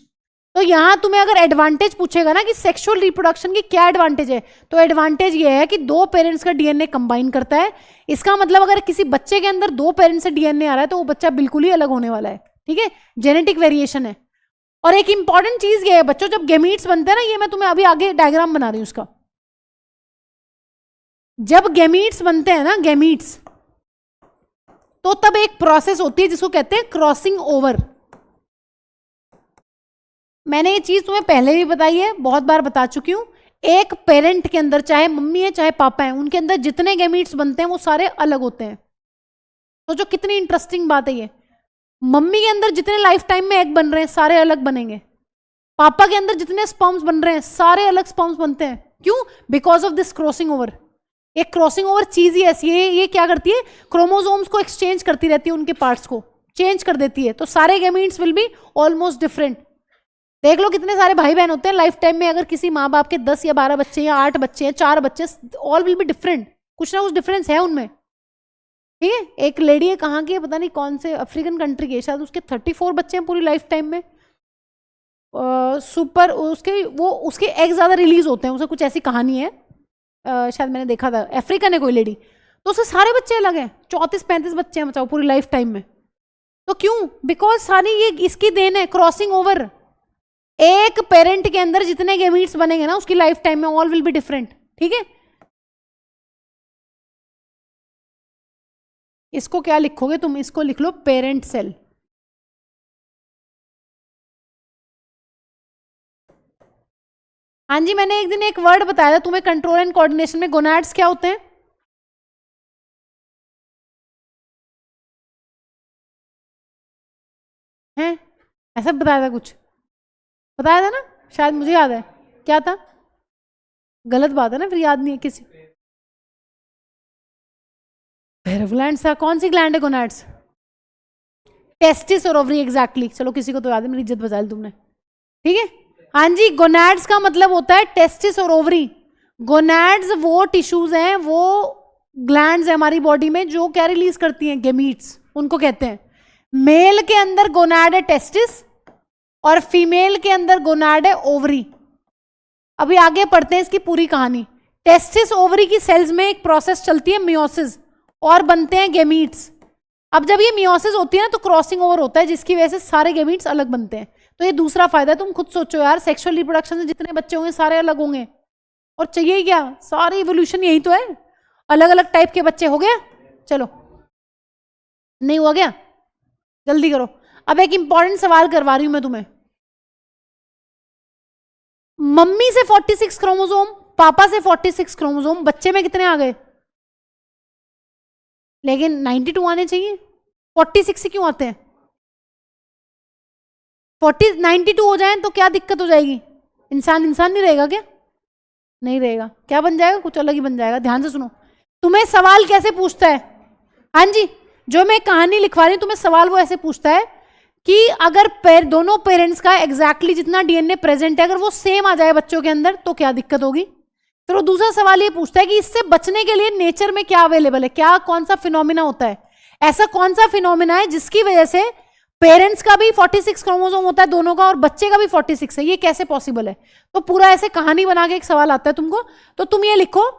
तो यहाँ तुम्हें अगर एडवांटेज पूछेगा ना कि सेक्सुअल रिप्रोडक्शन की क्या एडवांटेज है, तो एडवांटेज ये है कि 2 पेरेंट्स का डीएनए कंबाइन करता है। इसका मतलब अगर किसी बच्चे के अंदर 2 पेरेंट्स से डीएनए आ रहा है तो वो बच्चा बिल्कुल ही अलग होने वाला है, ठीक है, जेनेटिक वेरिएशन है। और एक इंपॉर्टेंट चीज ये है बच्चों, जब गैमीट्स बनते हैं ना, ये मैं तुम्हें अभी आगे डायग्राम बना रही हूं उसका, जब गैमीट्स बनते हैं ना, गैमीट्स, तो तब एक प्रोसेस होती है जिसको कहते हैं क्रॉसिंग ओवर। मैंने ये चीज तुम्हें पहले भी बताई है, बहुत बार बता चुकी हूं। एक पेरेंट के अंदर, चाहे मम्मी है चाहे पापा है, उनके अंदर जितने गैमीट्स बनते हैं वो सारे अलग होते हैं। तो जो कितनी इंटरेस्टिंग बात है ये, मम्मी के अंदर जितने लाइफ टाइम में एग बन रहे हैं सारे अलग बनेंगे, पापा के अंदर जितने स्पर्म्स बन रहे हैं सारे अलग स्पर्म्स बनते हैं। क्यों? Because of this crossing over. एक क्रॉसिंग ओवर चीज ही ऐसी है, ये क्या करती है, क्रोमोसोम्स को एक्सचेंज करती रहती है, उनके पार्ट्स को चेंज कर देती है, तो सारे gametes will be almost different. देख लो कितने सारे भाई बहन होते हैं लाइफ टाइम में, अगर किसी माँ बाप के 10 या 12 बच्चे या 8 बच्चे हैं, 4 बच्चे, ऑल विल बी डिफरेंट, कुछ ना कुछ डिफरेंस है उनमें। ठीक है, एक लेडी है, कहाँ की है पता नहीं, कौन से अफ्रीकन कंट्री के, शायद उसके 34 बच्चे हैं पूरी लाइफ टाइम में। सुपर उसके एग ज्यादा रिलीज होते हैं, उसे कुछ ऐसी कहानी है, शायद मैंने देखा था, अफ्रीकन है कोई लेडी, तो उससे सारे बच्चे अलग हैं, 34-35 बच्चे हैं बचाओ पूरी लाइफ टाइम में। तो क्यों? बिकॉज सारी ये इसकी देन है, क्रॉसिंग ओवर। एक पेरेंट के अंदर जितने गैमीट्स बनेंगे ना उसकी लाइफ टाइम में ऑल विल बी डिफरेंट। ठीक है, इसको क्या लिखोगे तुम? इसको लिख लो पेरेंट सेल। हाँ जी, मैंने एक दिन एक वर्ड बताया था तुम्हें कंट्रोल एंड कोऑर्डिनेशन में, गोनाड्स क्या होते हैं? हैं? ऐसा बताया था, कुछ बताया था ना, शायद मुझे याद है, क्या था? गलत बात है ना, फिर याद नहीं है किसी। ग्लैंड था, कौन सी ग्लैंड है गोनाड्स? टेस्टिस और ओवरी, एग्जैक्टली। चलो किसी को तो याद है, मेरी इज्जत बचा ली तुमने। ठीक है, हाँ जी, गोनाड्स का मतलब होता है टेस्टिस और ओवरी। गोनाड्स वो टिश्यूज हैं, वो ग्लैंड्स है हमारी बॉडी में जो क्या रिलीज करती हैं, गेमीट्स, उनको कहते हैं। मेल के अंदर गोनाड है टेस्टिस और फीमेल के अंदर गोनाड है ओवरी। अभी आगे पढ़ते हैं इसकी पूरी कहानी। टेस्टिस ओवरी की सेल्स में एक प्रोसेस चलती है मियोसिस, और बनते हैं गेमीट्स। अब जब ये मियोसिस होती है ना तो क्रॉसिंग ओवर होता है, जिसकी वजह से सारे गेमीट्स अलग बनते हैं। तो ये दूसरा फायदा है, तुम खुद सोचो यार, सेक्सुअल रिप्रोडक्शन से जितने बच्चे होंगे सारे अलग होंगे, और चाहिए क्या, सारी इवोल्यूशन यही तो है, अलग अलग टाइप के बच्चे। हो गया? चलो, नहीं हुआ क्या? जल्दी करो। अब एक इंपॉर्टेंट सवाल करवा रही हूं मैं तुम्हें। मम्मी से 46 क्रोमोसोम, पापा से 46 क्रोमोसोम, बच्चे में कितने आ गए? लेकिन 92 आने चाहिए, 46 से क्यों आते हैं? 92 हो जाए तो क्या दिक्कत हो जाएगी? इंसान नहीं रहेगा क्या? नहीं रहेगा। क्या बन जाएगा? कुछ अलग ही बन जाएगा। ध्यान से सुनो, तुम्हें सवाल कैसे पूछता है? हाँ जी, जो मैं कहानी लिखवा रही हूं तुम्हें सवाल वो ऐसे पूछता है कि अगर दोनों पेरेंट्स का एग्जैक्टली जितना डीएनए प्रेजेंट है, अगर वो सेम आ जाए बच्चों के अंदर तो क्या दिक्कत होगी? फिर वो दूसरा सवाल ये पूछता है कि इससे बचने के लिए नेचर में क्या अवेलेबल है, क्या कौन सा फिनोमिना होता है, ऐसा कौन सा फिनोमिना है जिसकी वजह से पेरेंट्स का भी 46 क्रोमोसोम होता है दोनों का और बच्चे का भी 46 है, ये कैसे पॉसिबल है? तो पूरा ऐसे कहानी बना के एक सवाल आता है तुमको, तो तुम ये लिखो,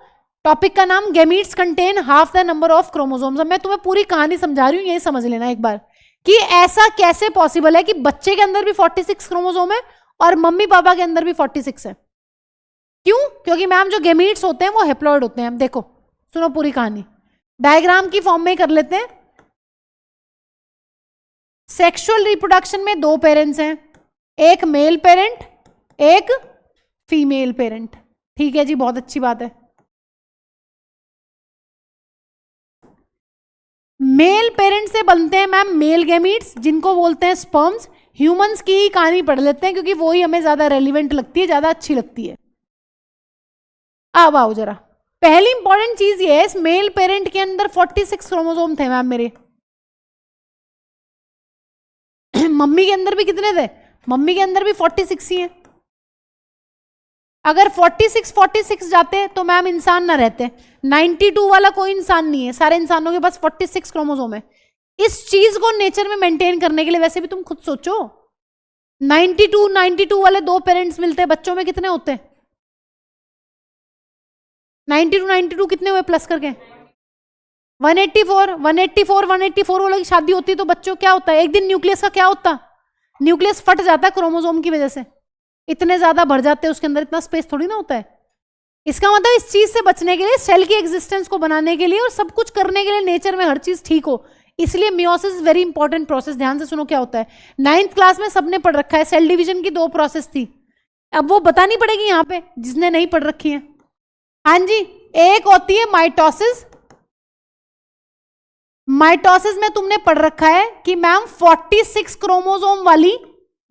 टॉपिक का नाम gametes contain half the number of chromosomes. अब मैं तुम्हें पूरी कहानी समझा रही हूँ, यही समझ लेना एक बार कि ऐसा कैसे पॉसिबल है कि बच्चे के अंदर भी 46 क्रोमोसोम है और मम्मी पापा के अंदर भी 46 है। क्यों? क्योंकि मैम जो गेमीट्स होते हैं वो हेप्लॉइड होते हैं। देखो सुनो पूरी कहानी, डायग्राम की फॉर्म में कर लेते हैं। सेक्सुअल रिप्रोडक्शन में 2 पेरेंट्स हैं, एक मेल पेरेंट, एक फीमेल पेरेंट। ठीक है जी, बहुत अच्छी बात है। मेल पेरेंट से बनते हैं मैम मेल गेमीट्स, जिनको बोलते हैं स्पर्म्स। ह्यूमंस की ही कहानी पढ़ लेते हैं क्योंकि वो ही हमें ज्यादा रेलिवेंट लगती है, ज्यादा अच्छी लगती है। अब आओ जरा, पहली इंपॉर्टेंट चीज ये है, इस मेल पेरेंट के अंदर 46 क्रोमोसोम थे मैम मेरे। मम्मी के अंदर भी कितने थे? मम्मी के अंदर भी 46 ही हैं। अगर 46 जाते तो मैम इंसान ना रहते। 92 वाला कोई इंसान नहीं है, सारे इंसानों के पास 46 क्रोमोसोम है। इस चीज को नेचर में मेंटेन करने के लिए, वैसे भी तुम खुद सोचो, 92 वाले 2 पेरेंट्स मिलते, बच्चों में कितने होते? 92 कितने हुए प्लस करके? 184 वालों की शादी होती तो बच्चों क्या होता है? एक दिन न्यूक्लियस का क्या होता? न्यूक्लियस फट जाता है क्रोमोसोम की वजह से, इतने ज्यादा भर जाते हैं उसके अंदर, इतना स्पेस थोड़ी ना होता है। इसका मतलब इस चीज से बचने के लिए, सेल की एग्जिस्टेंस को बनाने के लिए और सब कुछ करने के लिए नेचर में हर चीज ठीक हो, इसलिए मियोसिस वेरी इंपॉर्टेंट प्रोसेस। ध्यान से सुनो क्या होता है। 9th क्लास में सबने पढ़ रखा है, सेल डिवीजन की 2 प्रोसेस थी, अब वो बतानी पड़ेगी यहाँ पे जिसने नहीं पढ़ रखी है। हाँ जी, एक होती है माइटोसिस। माइटोसिस में तुमने पढ़ रखा है कि मैम 46 क्रोमोसोम वाली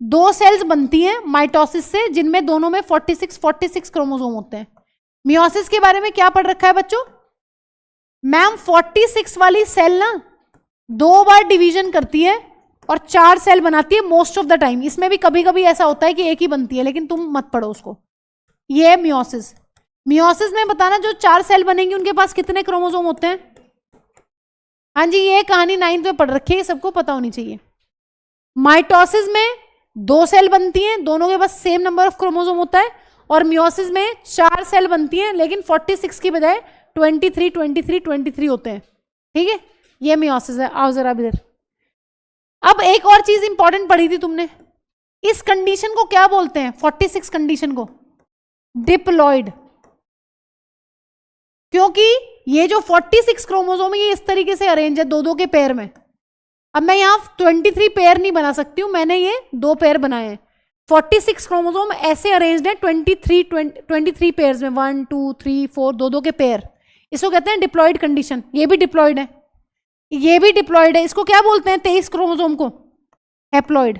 दो सेल्स बनती हैं माइटोसिस से जिनमें दोनों में 46 क्रोमोसोम होते हैं। मियोसिस के बारे में क्या पढ़ रखा है बच्चों? मैम 46 वाली सेल ना 2 बार डिवीजन करती है और 4 सेल बनाती है मोस्ट ऑफ द टाइम। इसमें भी कभी कभी ऐसा होता है कि एक ही बनती है, लेकिन तुम मत पढ़ो उसको। ये है मियोसिस। मियोसिस में बताना जो 4 सेल बनेंगी उनके पास कितने क्रोमोसोम होते हैं? हाँ जी, ये कहानी 9th में पढ़ रखी है, सबको पता होनी चाहिए। माइटोसिस में 2 सेल बनती हैं, दोनों के पास सेम नंबर ऑफ क्रोमोसोम होता है। और मियोसिस में 4 सेल बनती हैं लेकिन 46 की बजाय 23 होते हैं। ठीक है, ये मियोसिस है। आओ जरा इधर। अब एक और चीज इंपॉर्टेंट पढ़ी थी तुमने, इस कंडीशन को क्या बोलते हैं? 46 कंडीशन को डिप्लॉइड। क्योंकि ये जो 46 क्रोमोसोम है ये इस तरीके से अरेंज है 2-2 के पेयर में। अब मैं यहां 23 पेयर नहीं बना सकती हूं, मैंने ये 2 पेयर बनाए हैं। 46 क्रोमोसोम ऐसे अरेंज्ड है 23 पेयर्स में, 1 2 3 4 2-2 के पेयर। इसको कहते हैं डिप्लॉइड कंडीशन। ये भी डिप्लॉइड है, ये भी डिप्लॉइड है। इसको क्या बोलते हैं? 23 क्रोमोसोम को हैप्लॉइड।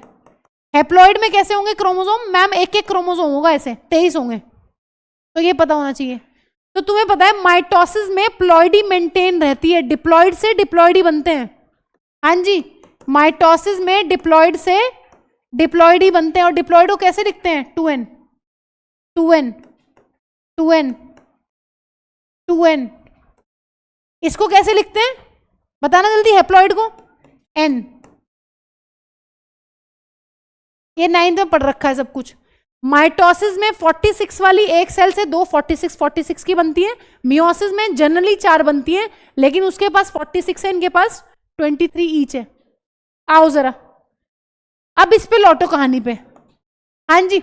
हैप्लॉइड में कैसे होंगे क्रोमोसोम? मैम एक एक क्रोमोसोम होगा, ऐसे 23 होंगे, तो ये पता होना चाहिए। तो तुम्हें पता है माइटोसिस में प्लॉइडी मेंटेन रहती है, डिप्लॉइड से डिप्लॉइड ही बनते हैं। हाँ जी, माइटोसिस में डिप्लॉइड से डिप्लॉइड ही बनते हैं। और डिप्लॉइड को कैसे लिखते हैं? 2n 2n 2n 2n। इसको कैसे लिखते हैं बताना जल्दी, हैप्लॉइड को? n। ये 9th में पढ़ रखा है सब कुछ। माइटोसिस में 46 वाली एक सेल से 2 46 की बनती है। मियोसिस में जनरली 4 बनती है, लेकिन उसके पास 46 है, इनके पास 23 ईच है। आओ जरा अब इस पे लौटो कहानी पे। हाँ जी,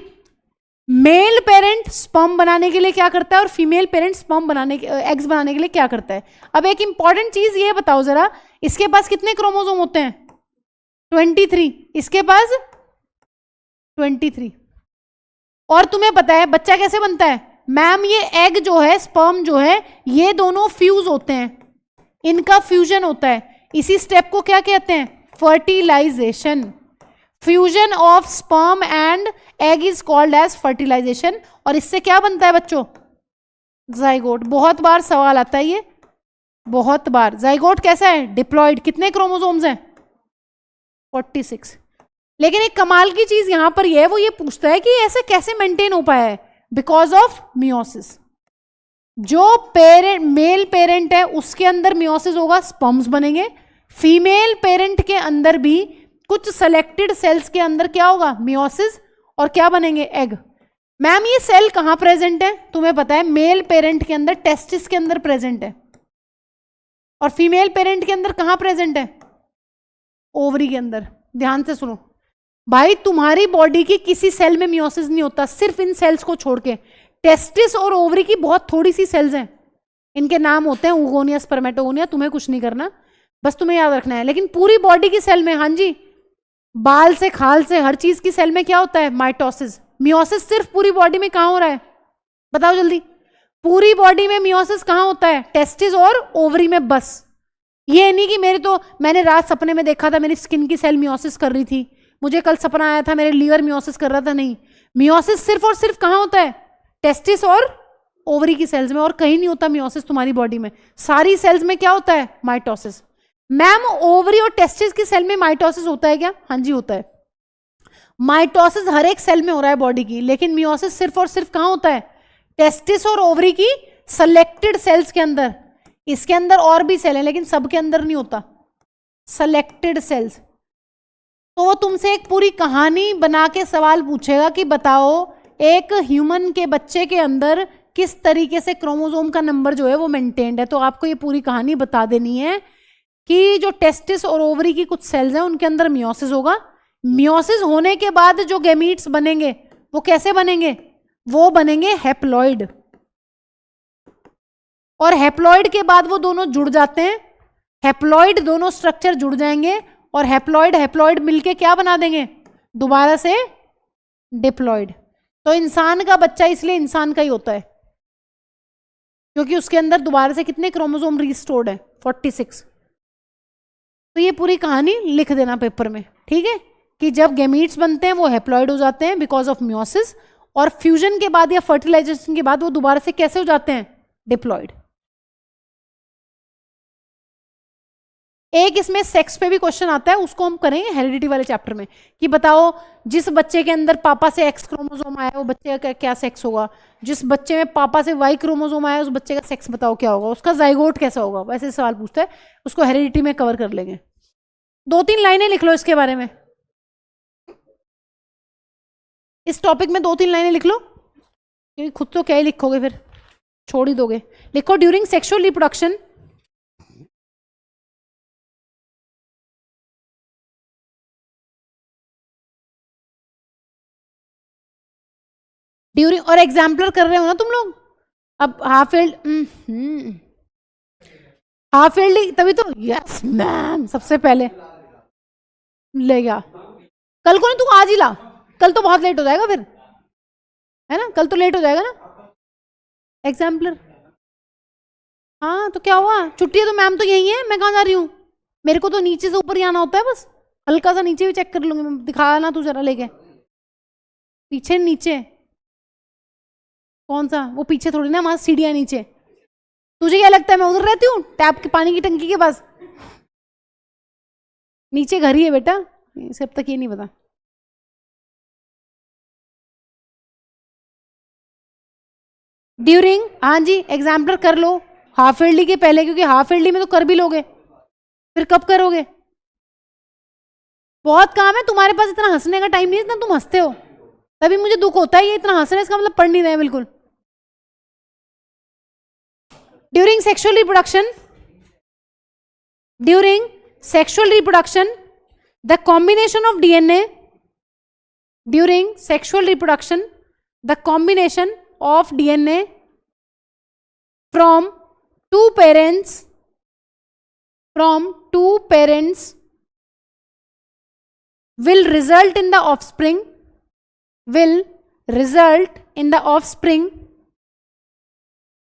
मेल पेरेंट स्पर्म बनाने के लिए क्या करता है और फीमेल पेरेंट स्पर्म बनाने के एग्स बनाने के लिए क्या करता है? अब एक इंपॉर्टेंट चीज ये बताओ जरा, इसके पास कितने क्रोमोसोम होते हैं? 23। इसके पास 23। और तुम्हें पता है बच्चा कैसे बनता है? मैम ये एग जो है, स्पर्म जो है, ये दोनों फ्यूज होते हैं, इनका फ्यूजन होता है। इसी स्टेप को क्या कहते हैं? Fertilisation. Fusion of sperm and egg is called as fertilisation. और इससे क्या बनता है बच्चों? जाइगोट। बहुत बार सवाल आता है ये, बहुत बार। जाइगोट कैसा है? डिप्लॉइड। कितने क्रोमोसोम्स हैं? 46। लेकिन एक कमाल की चीज यहां पर यह है, वो ये पूछता है कि ऐसे कैसे मेंटेन हो पाया है? Because of meiosis. जो पेरेंट मेल पेरेंट है उसके अंदर मियोसिस होगा, स्पर्म्स बनेंगे। फीमेल पेरेंट के अंदर भी कुछ सेलेक्टेड सेल्स के अंदर क्या होगा? मियोसिस। और क्या बनेंगे? एग। मैम ये सेल कहां प्रेजेंट है? तुम्हें पता है मेल पेरेंट के अंदर टेस्टिस के अंदर प्रेजेंट है, और फीमेल पेरेंट के अंदर कहां प्रेजेंट है? ओवरी के अंदर। ध्यान से सुनो भाई, तुम्हारी बॉडी की किसी सेल में मियोसिस नहीं होता, सिर्फ इन सेल्स को छोड़ के। टेस्टिस और ओवरी की बहुत थोड़ी सी सेल्स हैं, इनके नाम होते हैं ओगोनिया, स्पर्मेटोगोनिया। तुम्हें कुछ नहीं करना, बस तुम्हें याद रखना है। लेकिन पूरी बॉडी की सेल में, हाँ जी, बाल से खाल से हर चीज की सेल में क्या होता है? माइटोसिस। मियोसिस सिर्फ पूरी बॉडी में कहां हो रहा है? बताओ जल्दी। पूरी बॉडी में मियोसिस कहां होता है? टेस्टिस और ओवरी में बस। ये नहीं कि मैंने रात सपने में देखा था मेरी स्किन की सेल मियोसिस कर रही थी, मुझे कल सपना आया था मेरे लीवर मियोसिस कर रहा था। नहीं, मियोसिस सिर्फ और सिर्फ कहां होता है? टेस्टिस और ओवरी की सेल्स में, और कहीं नहीं होता मियोसिस तुम्हारी बॉडी में। सारी सेल्स में क्या होता है? माइटोसिस। मैम ओवरी और टेस्टिस की सेल में माइटोसिस होता है क्या? हाँ जी होता है। माइटोसिस हर एक सेल में हो रहा है बॉडी की, लेकिन मियोसिस सिर्फ और सिर्फ कहां होता है? टेस्टिस और ओवरी की सेलेक्टेड सेल्स के अंदर। इसके अंदर और भी सेल है लेकिन सबके अंदर नहीं होता, सेलेक्टेड सेल्स। तो वो तुमसे एक पूरी कहानी बना के सवाल पूछेगा कि बताओ एक ह्यूमन के बच्चे के अंदर किस तरीके से क्रोमोसोम का नंबर जो है वो मेंटेन्ड है। तो आपको ये पूरी कहानी बता देनी है कि जो टेस्टिस और ओवरी की कुछ सेल्स हैं उनके अंदर मियोसिस होगा। मियोसिस होने के बाद जो गैमीट्स बनेंगे वो कैसे बनेंगे? वो बनेंगे हैप्लॉइड। और हैप्लॉइड के बाद वो दोनों जुड़ जाते हैं, हैप्लॉइड दोनों स्ट्रक्चर जुड़ जाएंगे और हैप्लॉइड मिलके क्या बना देंगे? दोबारा से डिप्लॉइड। तो इंसान का बच्चा इसलिए इंसान का ही होता है क्योंकि उसके अंदर दोबारा से कितने क्रोमोसोम रिस्टोर्ड है? 46। तो ये पूरी कहानी लिख देना पेपर में, ठीक है? कि जब गैमीट्स बनते हैं वो हैप्लॉइड हो जाते हैं बिकॉज ऑफ मियोसिस, और फ्यूजन के बाद या फर्टिलाइजेशन के बाद वो दोबारा से कैसे हो जाते हैं, डिप्लॉइड। एक इसमें सेक्स पे भी क्वेश्चन आता है, उसको हम करेंगे हेरिडिटी वाले चैप्टर में, कि बताओ जिस बच्चे के अंदर पापा से एक्स क्रोमोसोम आया वो बच्चे का क्या सेक्स होगा, जिस बच्चे में पापा से वाई क्रोमोसोम आया उस बच्चे का सेक्स बताओ क्या होगा, उसका जाइगोट कैसा होगा, वैसे सवाल पूछता है, उसको हेरिडिटी में कवर कर लेंगे। 2-3 लाइनें लिख लो इसके बारे में, इस टॉपिक में 2-3 लाइनें लिख लो, क्योंकि खुद तो क्या ही लिखोगे, फिर छोड़ ही दोगे। लिखो ड्यूरिंग सेक्सुअल रिप्रोडक्शन ड्यूरिंग, और एग्जाम्पलर कर रहे हो ना तुम लोग, अब हाफ एल्ड तभी तो, यस मैम, सबसे पहले ले गया। कल को नहीं, तू आज ही ला, कल तो बहुत लेट हो जाएगा फिर, है ना, कल तो लेट हो जाएगा ना एग्जाम्पलर। हाँ तो क्या हुआ, छुट्टी है तो मैम तो यही है, मैं कहाँ जा रही हूँ, मेरे को तो नीचे से ऊपर ही आना होता है बस, हल्का सा नीचे भी चेक कर लूंगी मैं, दिखा ना तू जरा लेके, पीछे नीचे कौन सा, वो पीछे थोड़ी ना, वहां सीढ़ियां नीचे, तुझे क्या लगता है मैं उधर रहती हूँ टैप के पानी की टंकी के पास, नीचे घर ही है बेटा, इसे अब तक ये नहीं पता। ड्यूरिंग, हाँ जी एग्जाम्पलर कर लो हाफ ईयरली के पहले, क्योंकि हाफ ईयरली में तो कर भी लोगे, फिर कब करोगे, बहुत काम है तुम्हारे पास, इतना हंसने का टाइम नहीं है, इतना तुम हंसते हो, तभी मुझे दुख होता है, ये इतना हंस रहे हैं इसका मतलब पढ़ नहीं रहे बिल्कुल। During sexual reproduction, during sexual reproduction the combination of DNA, during sexual reproduction the combination of DNA from two parents will result in the offspring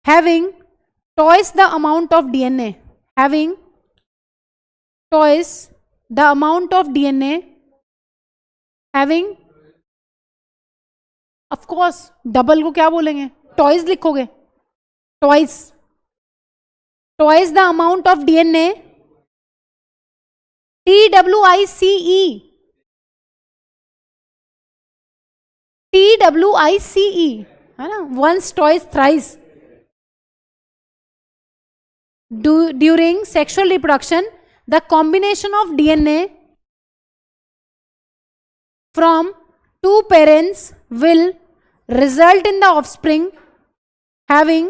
having twice the amount of DNA, having twice the amount of DNA, having, of course double को क्या बोलेंगे, twice लिखोगे, twice the amount of DNA, TWICE है ना, once twice thrice, during sexual reproduction the combination of DNA from two parents will result in the offspring having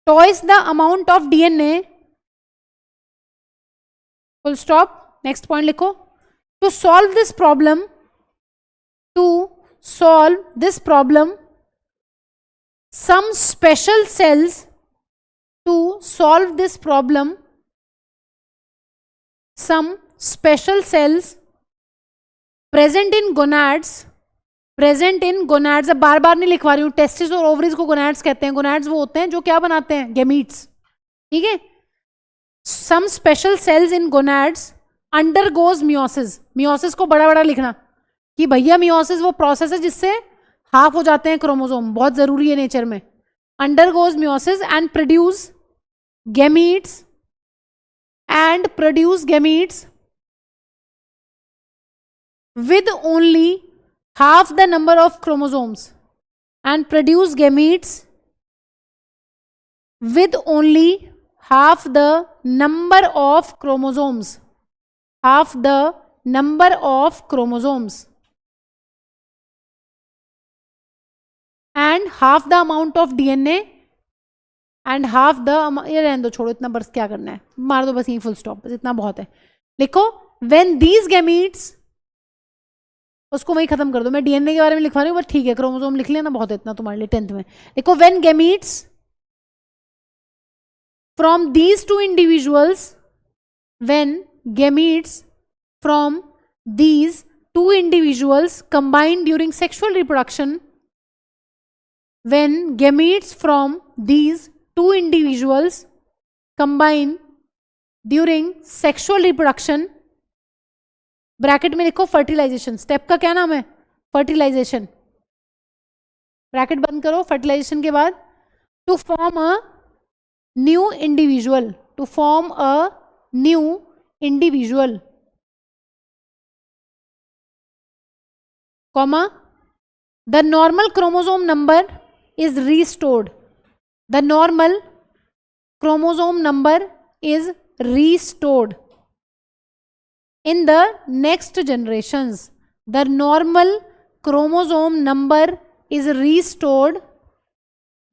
twice the amount of DNA, full stop, next point लिखो। to solve this problem some special cells present in gonads, अब बार बार नहीं लिखवा रही हूँ, testis और ovaries को gonads कहते हैं, गोनाड्स वो होते हैं जो क्या बनाते हैं, गैमीट्स, ठीक है। सम स्पेशल सेल्स इन गोनाड्स अंडरगोज मियोसिस, मियोसिस को बड़ा बड़ा लिखना कि भैया मियोसिस वो प्रोसेस है जिससे हाफ हो जाते हैं क्रोमोसोम, बहुत जरूरी है नेचर में। Undergoes meiosis and produce gametes with only half the number of chromosomes, and produce gametes with only half the number of chromosomes, and half the amount of DNA and half the, ये रहने दो, छोड़ो इतना, बस क्या करना है, मार दो बस यही, फुल स्टॉप, बस इतना बहुत है। लिखो when these gametes, उसको वही खत्म कर दो, मैं डीएनए के बारे में लिखवा रही हूँ बस, ठीक है क्रोमोसोम लिख लेना, बहुत है इतना तुम्हारे लिए 10th में। देखो when gametes from these two individuals combined during sexual reproduction, when gametes from these two individuals combine during sexual reproduction, bracket में लिखो फर्टिलाइजेशन, स्टेप का क्या नाम है, फर्टिलाइजेशन, ब्रैकेट बंद करो, फर्टिलाइजेशन के बाद to form a new individual, to form a new individual, comma the normal chromosome number is restored, the normal chromosome number is restored in the next generations, the normal chromosome number is restored,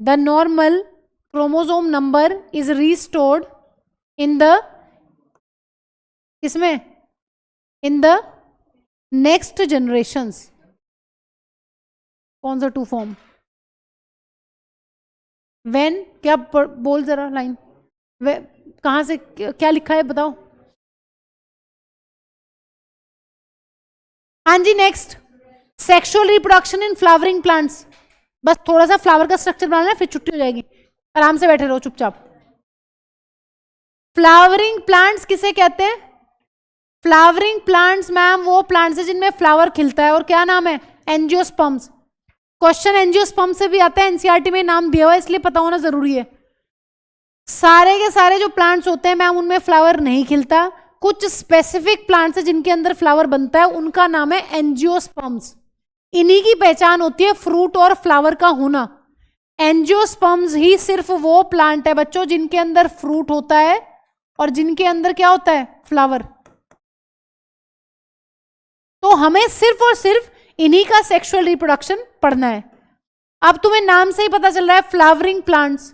the normal chromosome number is restored in the इसमें in the next generations, कौन सा to form, when, क्या बोल जरा line, कहाँ से क्या लिखा है बताओ। हाँ जी, next sexual reproduction in flowering plants, बस थोड़ा सा फ्लावर का स्ट्रक्चर बनाना है, फिर छुट्टी हो जाएगी, आराम से बैठे रहो चुपचाप। फ्लावरिंग प्लांट्स किसे कहते हैं, फ्लावरिंग प्लांट्स मैम वो प्लांट्स है जिनमें फ्लावर खिलता है, और क्या नाम है, एंजियोस्पर्म्स। क्वेश्चन एंजियोस्पर्म से भी आता है, एनसीईआरटी में नाम दिया हुआ है इसलिए पता होना जरूरी है। सारे के सारे जो प्लांट्स होते हैं मैम उनमें फ्लावर नहीं खिलता, कुछ स्पेसिफिक प्लांट्स है जिनके अंदर फ्लावर बनता है, उनका नाम है एंजियोस्पर्म्स, इन्हीं की पहचान होती है फ्रूट और फ्लावर का होना। एंजियोस्पर्म्स ही सिर्फ वो प्लांट है बच्चों जिनके अंदर फ्रूट होता है और जिनके अंदर क्या होता है, फ्लावर। तो हमें सिर्फ और सिर्फ इन्हीं का सेक्सुअल रिप्रोडक्शन पढ़ना है। अब तुम्हें नाम से ही पता चल रहा है फ्लावरिंग प्लांट्स,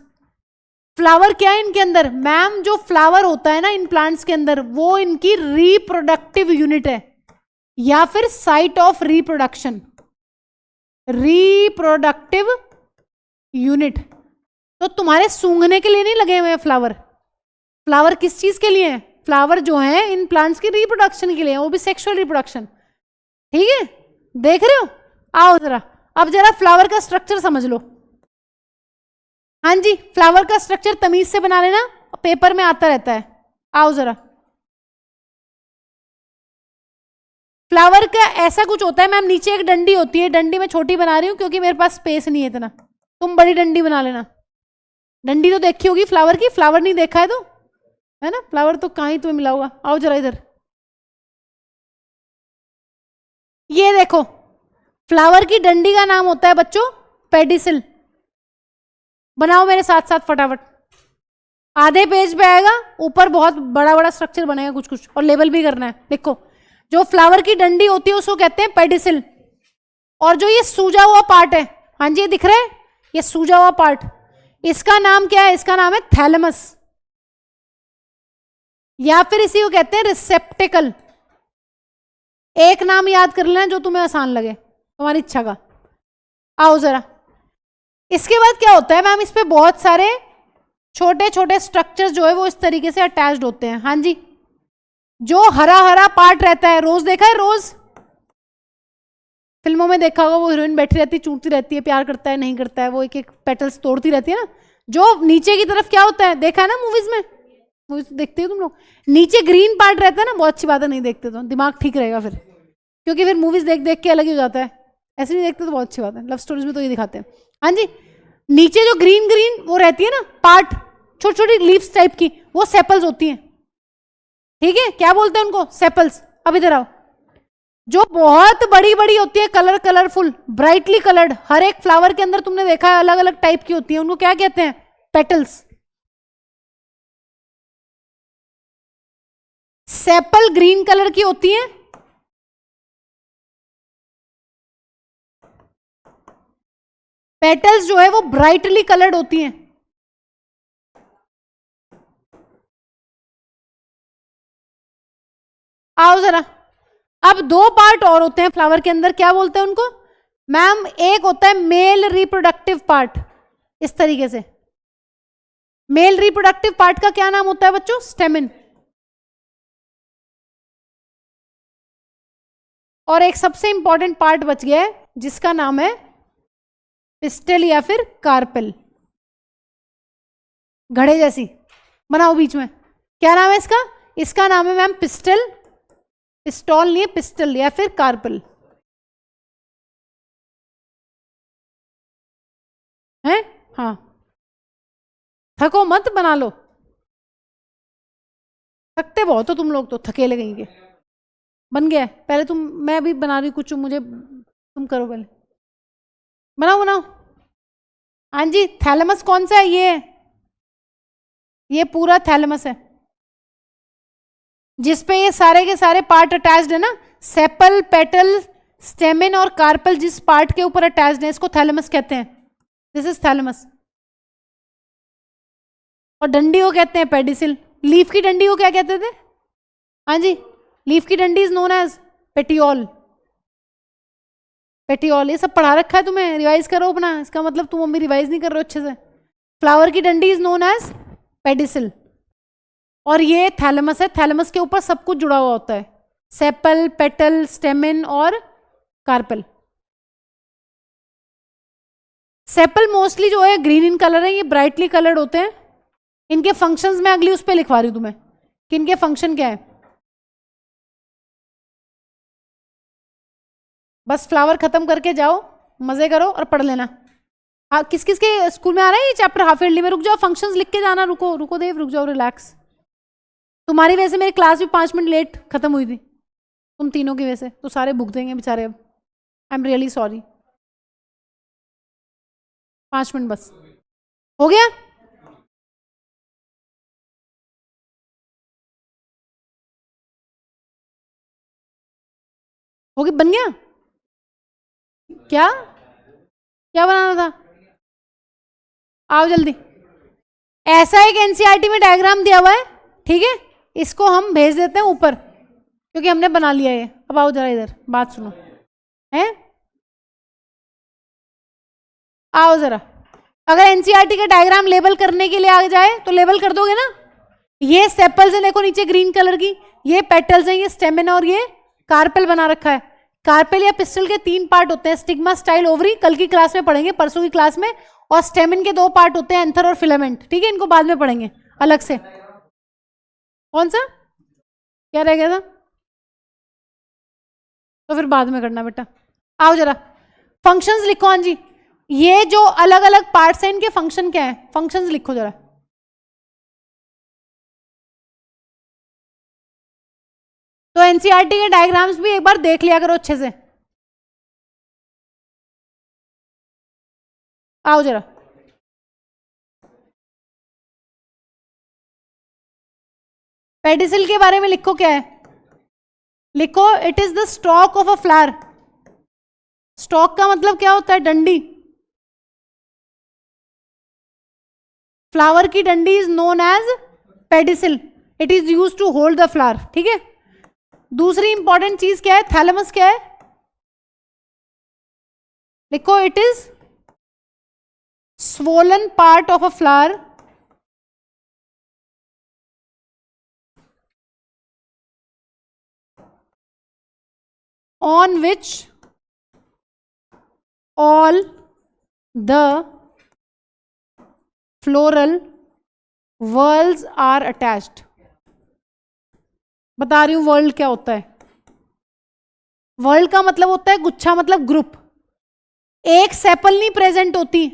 फ्लावर क्या है इनके अंदर मैम, जो फ्लावर होता है ना इन प्लांट्स के अंदर वो इनकी रिप्रोडक्टिव यूनिट है या फिर site of reproduction, reproductive unit. तो तुम्हारे सूंघने के लिए नहीं लगे हुए फ्लावर, फ्लावर किस चीज के लिए है, फ्लावर जो है इन प्लांट्स की रिप्रोडक्शन के लिए, वो भी सेक्सुअल रिप्रोडक्शन, ठीक है, देख रहे हो। आओ जरा, अब जरा फ्लावर का स्ट्रक्चर समझ लो। हाँ जी, फ्लावर का स्ट्रक्चर तमीज से बना लेना, पेपर में आता रहता है। आओ जरा, फ्लावर का ऐसा कुछ होता है मैम, नीचे एक डंडी होती है, डंडी में छोटी बना रही हूं क्योंकि मेरे पास स्पेस नहीं है इतना, तुम बड़ी डंडी बना लेना। डंडी तो देखी होगी फ्लावर की, फ्लावर नहीं देखा है तो, है ना, फ्लावर तो कहाँ ही तुम्हें मिला होगा। आओ जरा इधर, ये देखो फ्लावर की डंडी का नाम होता है बच्चों पेडिसिल। बनाओ मेरे साथ साथ फटाफट, आधे पेज पे आएगा, ऊपर बहुत बड़ा बड़ा स्ट्रक्चर बनेगा कुछ कुछ, और लेबल भी करना है। देखो जो फ्लावर की डंडी होती है उसको कहते हैं पेडिसिल, और जो ये सूजा हुआ पार्ट है, हाँ जी ये दिख रहा है, ये सूजा हुआ पार्ट, इसका नाम क्या है, इसका नाम है थैलेमस, या फिर इसी को कहते हैं रिसेप्टिकल। एक नाम याद कर लेना जो तुम्हें आसान लगे, तुम्हारी इच्छा का। आओ जरा, इसके बाद क्या होता है मैम, इस पे बहुत सारे छोटे छोटे स्ट्रक्चर्स जो है वो इस तरीके से अटैच्ड होते हैं। हाँ जी, जो हरा हरा पार्ट रहता है, रोज देखा है, रोज फिल्मों में देखा होगा, वो हीरोइन बैठी रहती है, चूटती रहती है, प्यार करता है नहीं करता है, वो एक एक पेटल्स तोड़ती रहती है ना। जो नीचे की तरफ क्या होता है, देखा है ना मूवीज में, मूवीज देखते हो तुम लोग, नीचे ग्रीन पार्ट रहता है ना, बहुत अच्छी बात है, नहीं देखते तो दिमाग ठीक रहेगा फिर, क्योंकि फिर मूवीज देख देख के अलग ही हो जाता है, ऐसे नहीं देखते तो बहुत अच्छी बात है। लव स्टोरीज में तो ये दिखाते हैं। हाँ जी, नीचे जो ग्रीन ग्रीन वो रहती है ना पार्ट, छोटी छोटी लीव्स टाइप की, वो सेपल्स होती हैं, ठीक है, क्या बोलते हैं उनको, सेपल्स। अब इधर आओ, जो बहुत बड़ी बड़ी होती है, कलरफुल, ब्राइटली कलर्ड, हर एक फ्लावर के अंदर तुमने देखा है अलग अलग टाइप की होती है, उनको क्या कहते हैं, पेटल्स। सेपल ग्रीन कलर की होती है, पेटल्स जो है वो ब्राइटली कलर्ड होती हैं। आओ जरा, अब दो पार्ट और होते हैं फ्लावर के अंदर, क्या बोलते हैं उनको मैम, एक होता है मेल रिप्रोडक्टिव पार्ट, इस तरीके से। मेल रिप्रोडक्टिव पार्ट का क्या नाम होता है बच्चों, स्टेमिन। और एक सबसे इंपॉर्टेंट पार्ट बच गया है जिसका नाम है पिस्टल या फिर कार्पेल, घड़े जैसी, बनाओ बीच में, क्या नाम है इसका, इसका नाम है मैम पिस्टल पिस्टॉल नहीं है, पिस्टल या फिर कार्पल है। हाँ, थको मत, बना लो। थकते बहुत हो तुम लोग तो, थकेले कहीं के। बन गया है? पहले तुम, मैं अभी बना रही कुछ, मुझे तुम करो पहले। बनाओ बनाओ। हाँ जी, थैलेमस कौन सा है? ये पूरा थैलेमस है, जिसपे ये सारे के सारे पार्ट अटैच्ड है ना। सेपल, पेटल, स्टेमिन और कार्पल जिस पार्ट के ऊपर अटैच्ड है, इसको थैलेमस कहते हैं। This is thalamus. और डंडी को कहते हैं पेडिसिल। लीफ की डंडी को क्या कहते थे? हाँ जी, लीफ की डंडी is known as petiole. Petiole, ये सब पढ़ा रखा है तुम्हें, रिवाइज करो अपना। इसका मतलब तुम मम्मी रिवाइज नहीं कर रहे हो अच्छे से। फ्लावर की डंडी इज नोन एज पेडिसिल, और ये थैलेमस है। थैलेमस के ऊपर सब कुछ जुड़ा हुआ होता है, सेपल, पेटल, स्टेमिन और कार्पल। सेपल मोस्टली जो है ग्रीन इन कलर है, ये ब्राइटली कलर्ड होते हैं। इनके फंक्शंस मैं अगली उस पर लिखवा रही हूं तुम्हें कि इनके फंक्शन क्या है। बस फ्लावर खत्म करके जाओ, मजे करो और पढ़ लेना। हाँ, किस किस के स्कूल में आ रहा है ये चैप्टर हाफ ईयरली में? रुक जाओ, फंक्शंस लिख के जाना। रुको रुको देव, रुक जाओ, रिलैक्स। तुम्हारी वजह से मेरी क्लास भी 5 मिनट लेट खत्म हुई थी, तुम तीनों की वजह से, तो सारे भुग देंगे बेचारे अब। I am really sorry. 5 minute बस, हो गया। हो गया, बन गया। क्या क्या बनाना था? आओ जल्दी। ऐसा एक एनसीईआरटी में डायग्राम दिया हुआ है, ठीक है, इसको हम भेज देते हैं ऊपर, क्योंकि हमने बना लिया है। अब आओ जरा इधर, बात सुनो। हैं, आओ जरा। अगर एनसीईआरटी का डायग्राम लेबल करने के लिए आ जाए तो लेबल कर दोगे ना। ये सेपल्स है, देखो नीचे ग्रीन कलर की, ये पेटल्स हैं, ये स्टेमिन और ये कार्पेल बना रखा है। कार्पेल या पिस्टल के 3 पार्ट होते हैं, स्टिग्मा, स्टाइल, ओवरी, कल की क्लास में पढ़ेंगे, परसों की क्लास में। और स्टेमिन के 2 पार्ट होते हैं, एंथर और फिलामेंट, ठीक है, इनको बाद में पढ़ेंगे अलग से। कौन सा, क्या रह गया था? तो फिर बाद में करना बेटा। आओ जरा, फंक्शंस लिखो। हाँ जी, ये जो अलग अलग पार्ट्स हैं, इनके फंक्शन क्या है? फंक्शंस लिखो जरा। तो एनसीईआरटी के डायग्राम्स भी एक बार देख लिया करो अच्छे से। आओ जरा, पेडिसिल के बारे में लिखो, क्या है? लिखो, it is the stalk of a flower. Stalk का मतलब क्या होता है? डंडी। फ्लावर की डंडी is known as pedicel. It is use to hold the flower, ठीक है। दूसरी इंपॉर्टेंट चीज क्या है? थैलेमस क्या है? लिखो, it is swollen part of a flower on which all the floral whorls are attached। बता रही हूं वर्ल्ड क्या होता है। वर्ल्ड का मतलब होता है गुच्छा, मतलब ग्रुप। एक सेपल नहीं प्रेजेंट होती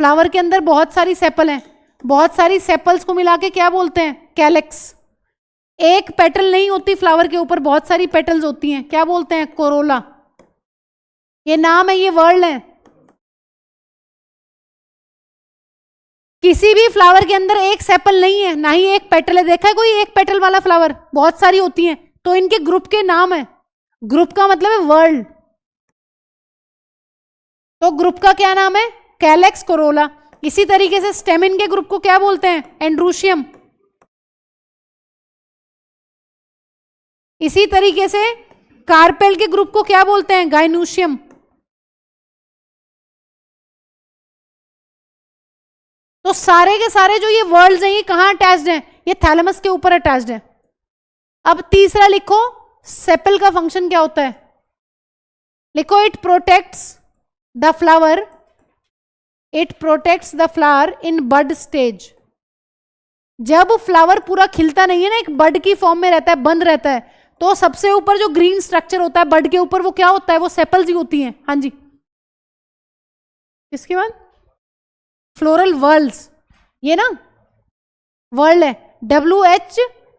फ्लावर के अंदर, बहुत सारी सेपल हैं। बहुत सारी सेपल्स को मिला के क्या बोलते हैं? कैलेक्स। एक पेटल नहीं होती फ्लावर के ऊपर, बहुत सारी पेटल्स होती हैं, क्या बोलते हैं? कोरोला। ये नाम है, ये वर्ल्ड है। किसी भी फ्लावर के अंदर एक सेपल नहीं है, ना ही एक पेटल है। देखा है कोई एक पेटल वाला फ्लावर? बहुत सारी होती हैं, तो इनके ग्रुप के नाम है। ग्रुप का मतलब है वर्ल्ड। तो ग्रुप का क्या नाम है? Calyx, Corolla. इसी तरीके से स्टेमिन के ग्रुप को क्या बोलते हैं? एंड्रूशियम। इसी तरीके से कार्पेल के ग्रुप को क्या बोलते हैं? गाइनूशियम। तो सारे के सारे जो ये वर्ल्ड्स हैं, ये कहां अटैच्ड हैं? ये थैलेमस के ऊपर अटैच्ड है। अब तीसरा लिखो, सेपल का फंक्शन क्या होता है? लिखो, it protects the flower, it protects the flower in bud stage. जब फ्लावर पूरा खिलता नहीं है ना, एक बड की फॉर्म में रहता है, बंद रहता है, तो सबसे ऊपर जो ग्रीन स्ट्रक्चर होता है बड के ऊपर वो क्या होता है, वो सेपल्स ही होती हैं। हाँ जी, इसके बाद फ्लोरल वर्ल्स, ये ना वर्ल्ड है,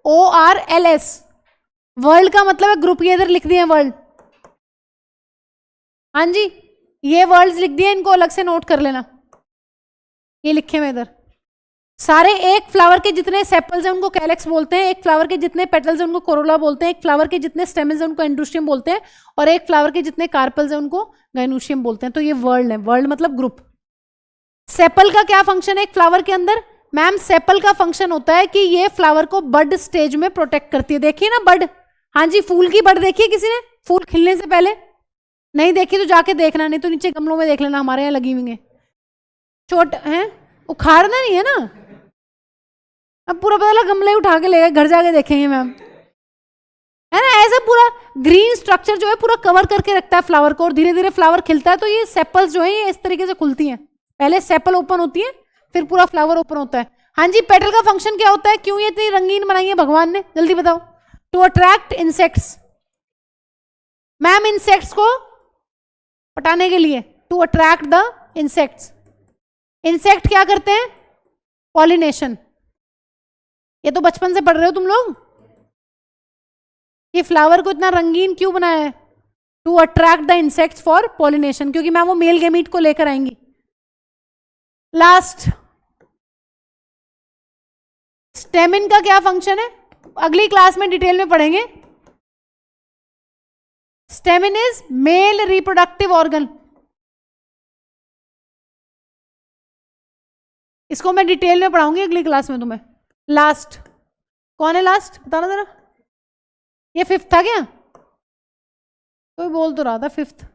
WHORLS, वर्ल्ड का मतलब है ग्रुप, ये इधर लिख दिए वर्ल्ड। हाँ जी, ये वर्ल्ड्स लिख दिए, इनको अलग से नोट कर लेना, ये लिखे हुए इधर सारे। एक फ्लावर के जितने सेपल्स हैं उनको कैलेक्स बोलते हैं, एक फ्लावर के जितने पेटल्स हैं उनको कोरोला बोलते हैं, एक फ्लावर के जितने स्टेमन्स हैं उनको एंड्रोशियम बोलते हैं, और एक फ्लावर के जितने कार्पल्स हैं उनको गाइनोशियम बोलते हैं। तो ये वर्ल्ड है, वर्ल्ड मतलब ग्रुप। सेपल का क्या फंक्शन है एक फ्लावर के अंदर? मैम सेपल का फंक्शन होता है कि ये फ्लावर को बड स्टेज में प्रोटेक्ट करती है। देखिए ना बड, हाँ जी, फूल की बड देखिए किसी ने, फूल खिलने से पहले? नहीं देखी तो जाके देखना, नहीं तो नीचे गमलों में देख लेना, हमारे यहाँ लगी हुई है। चोट है, उखाड़ना नहीं है ना, अब पूरा पता गमले उठा के ले गए, घर जाके देखेंगे मैम, है ना। ऐसे पूरा ग्रीन स्ट्रक्चर जो है पूरा कवर करके रखता है फ्लावर को, और धीरे धीरे फ्लावर खिलता है। तो ये सेपल्स जो है ये इस तरीके से खुलती हैं, पहले सेपल ओपन होती है फिर पूरा फ्लावर ओपन होता है। हाँ जी, पेटल का फंक्शन क्या होता है, क्यों ये इतनी रंगीन बनाई है भगवान ने, जल्दी बताओ? To attract insects. Ma'am insects को पटाने के लिए, to attract the insects. Insect क्या करते हैं? पॉलिनेशन। ये तो बचपन से पढ़ रहे हो तुम लोग। ये फ्लावर को इतना रंगीन क्यों बनाया है? To attract the insects for pollination, क्योंकि मैम वो मेल गैमीट को लेकर आएंगी। लास्ट, स्टेमिन का क्या फंक्शन है, अगली क्लास में डिटेल में पढ़ेंगे। Stamen is male reproductive organ, इसको मैं डिटेल में पढ़ाऊंगी अगली क्लास में तुम्हें। लास्ट कौन है? लास्ट बताना जरा, ये फिफ्थ था क्या? कोई बोल तो रहा था फिफ्थ।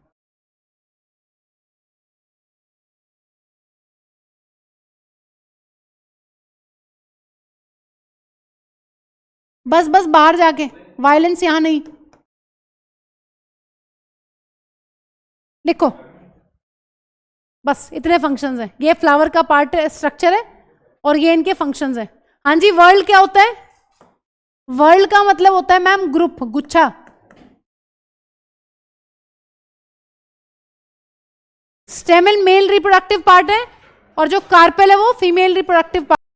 बस बस बाहर जाके, वायलेंस यहां नहीं। लिखो बस, इतने फंक्शंस हैं, ये फ्लावर का पार्ट स्ट्रक्चर है और ये इनके फंक्शंस हैं। हाँ जी, वर्ल्ड क्या होता है? वर्ल्ड का मतलब होता है मैम ग्रुप, गुच्छा। स्टेमल मेल रिप्रोडक्टिव पार्ट है और जो कार्पेल है वो फीमेल रिप्रोडक्टिव पार्ट।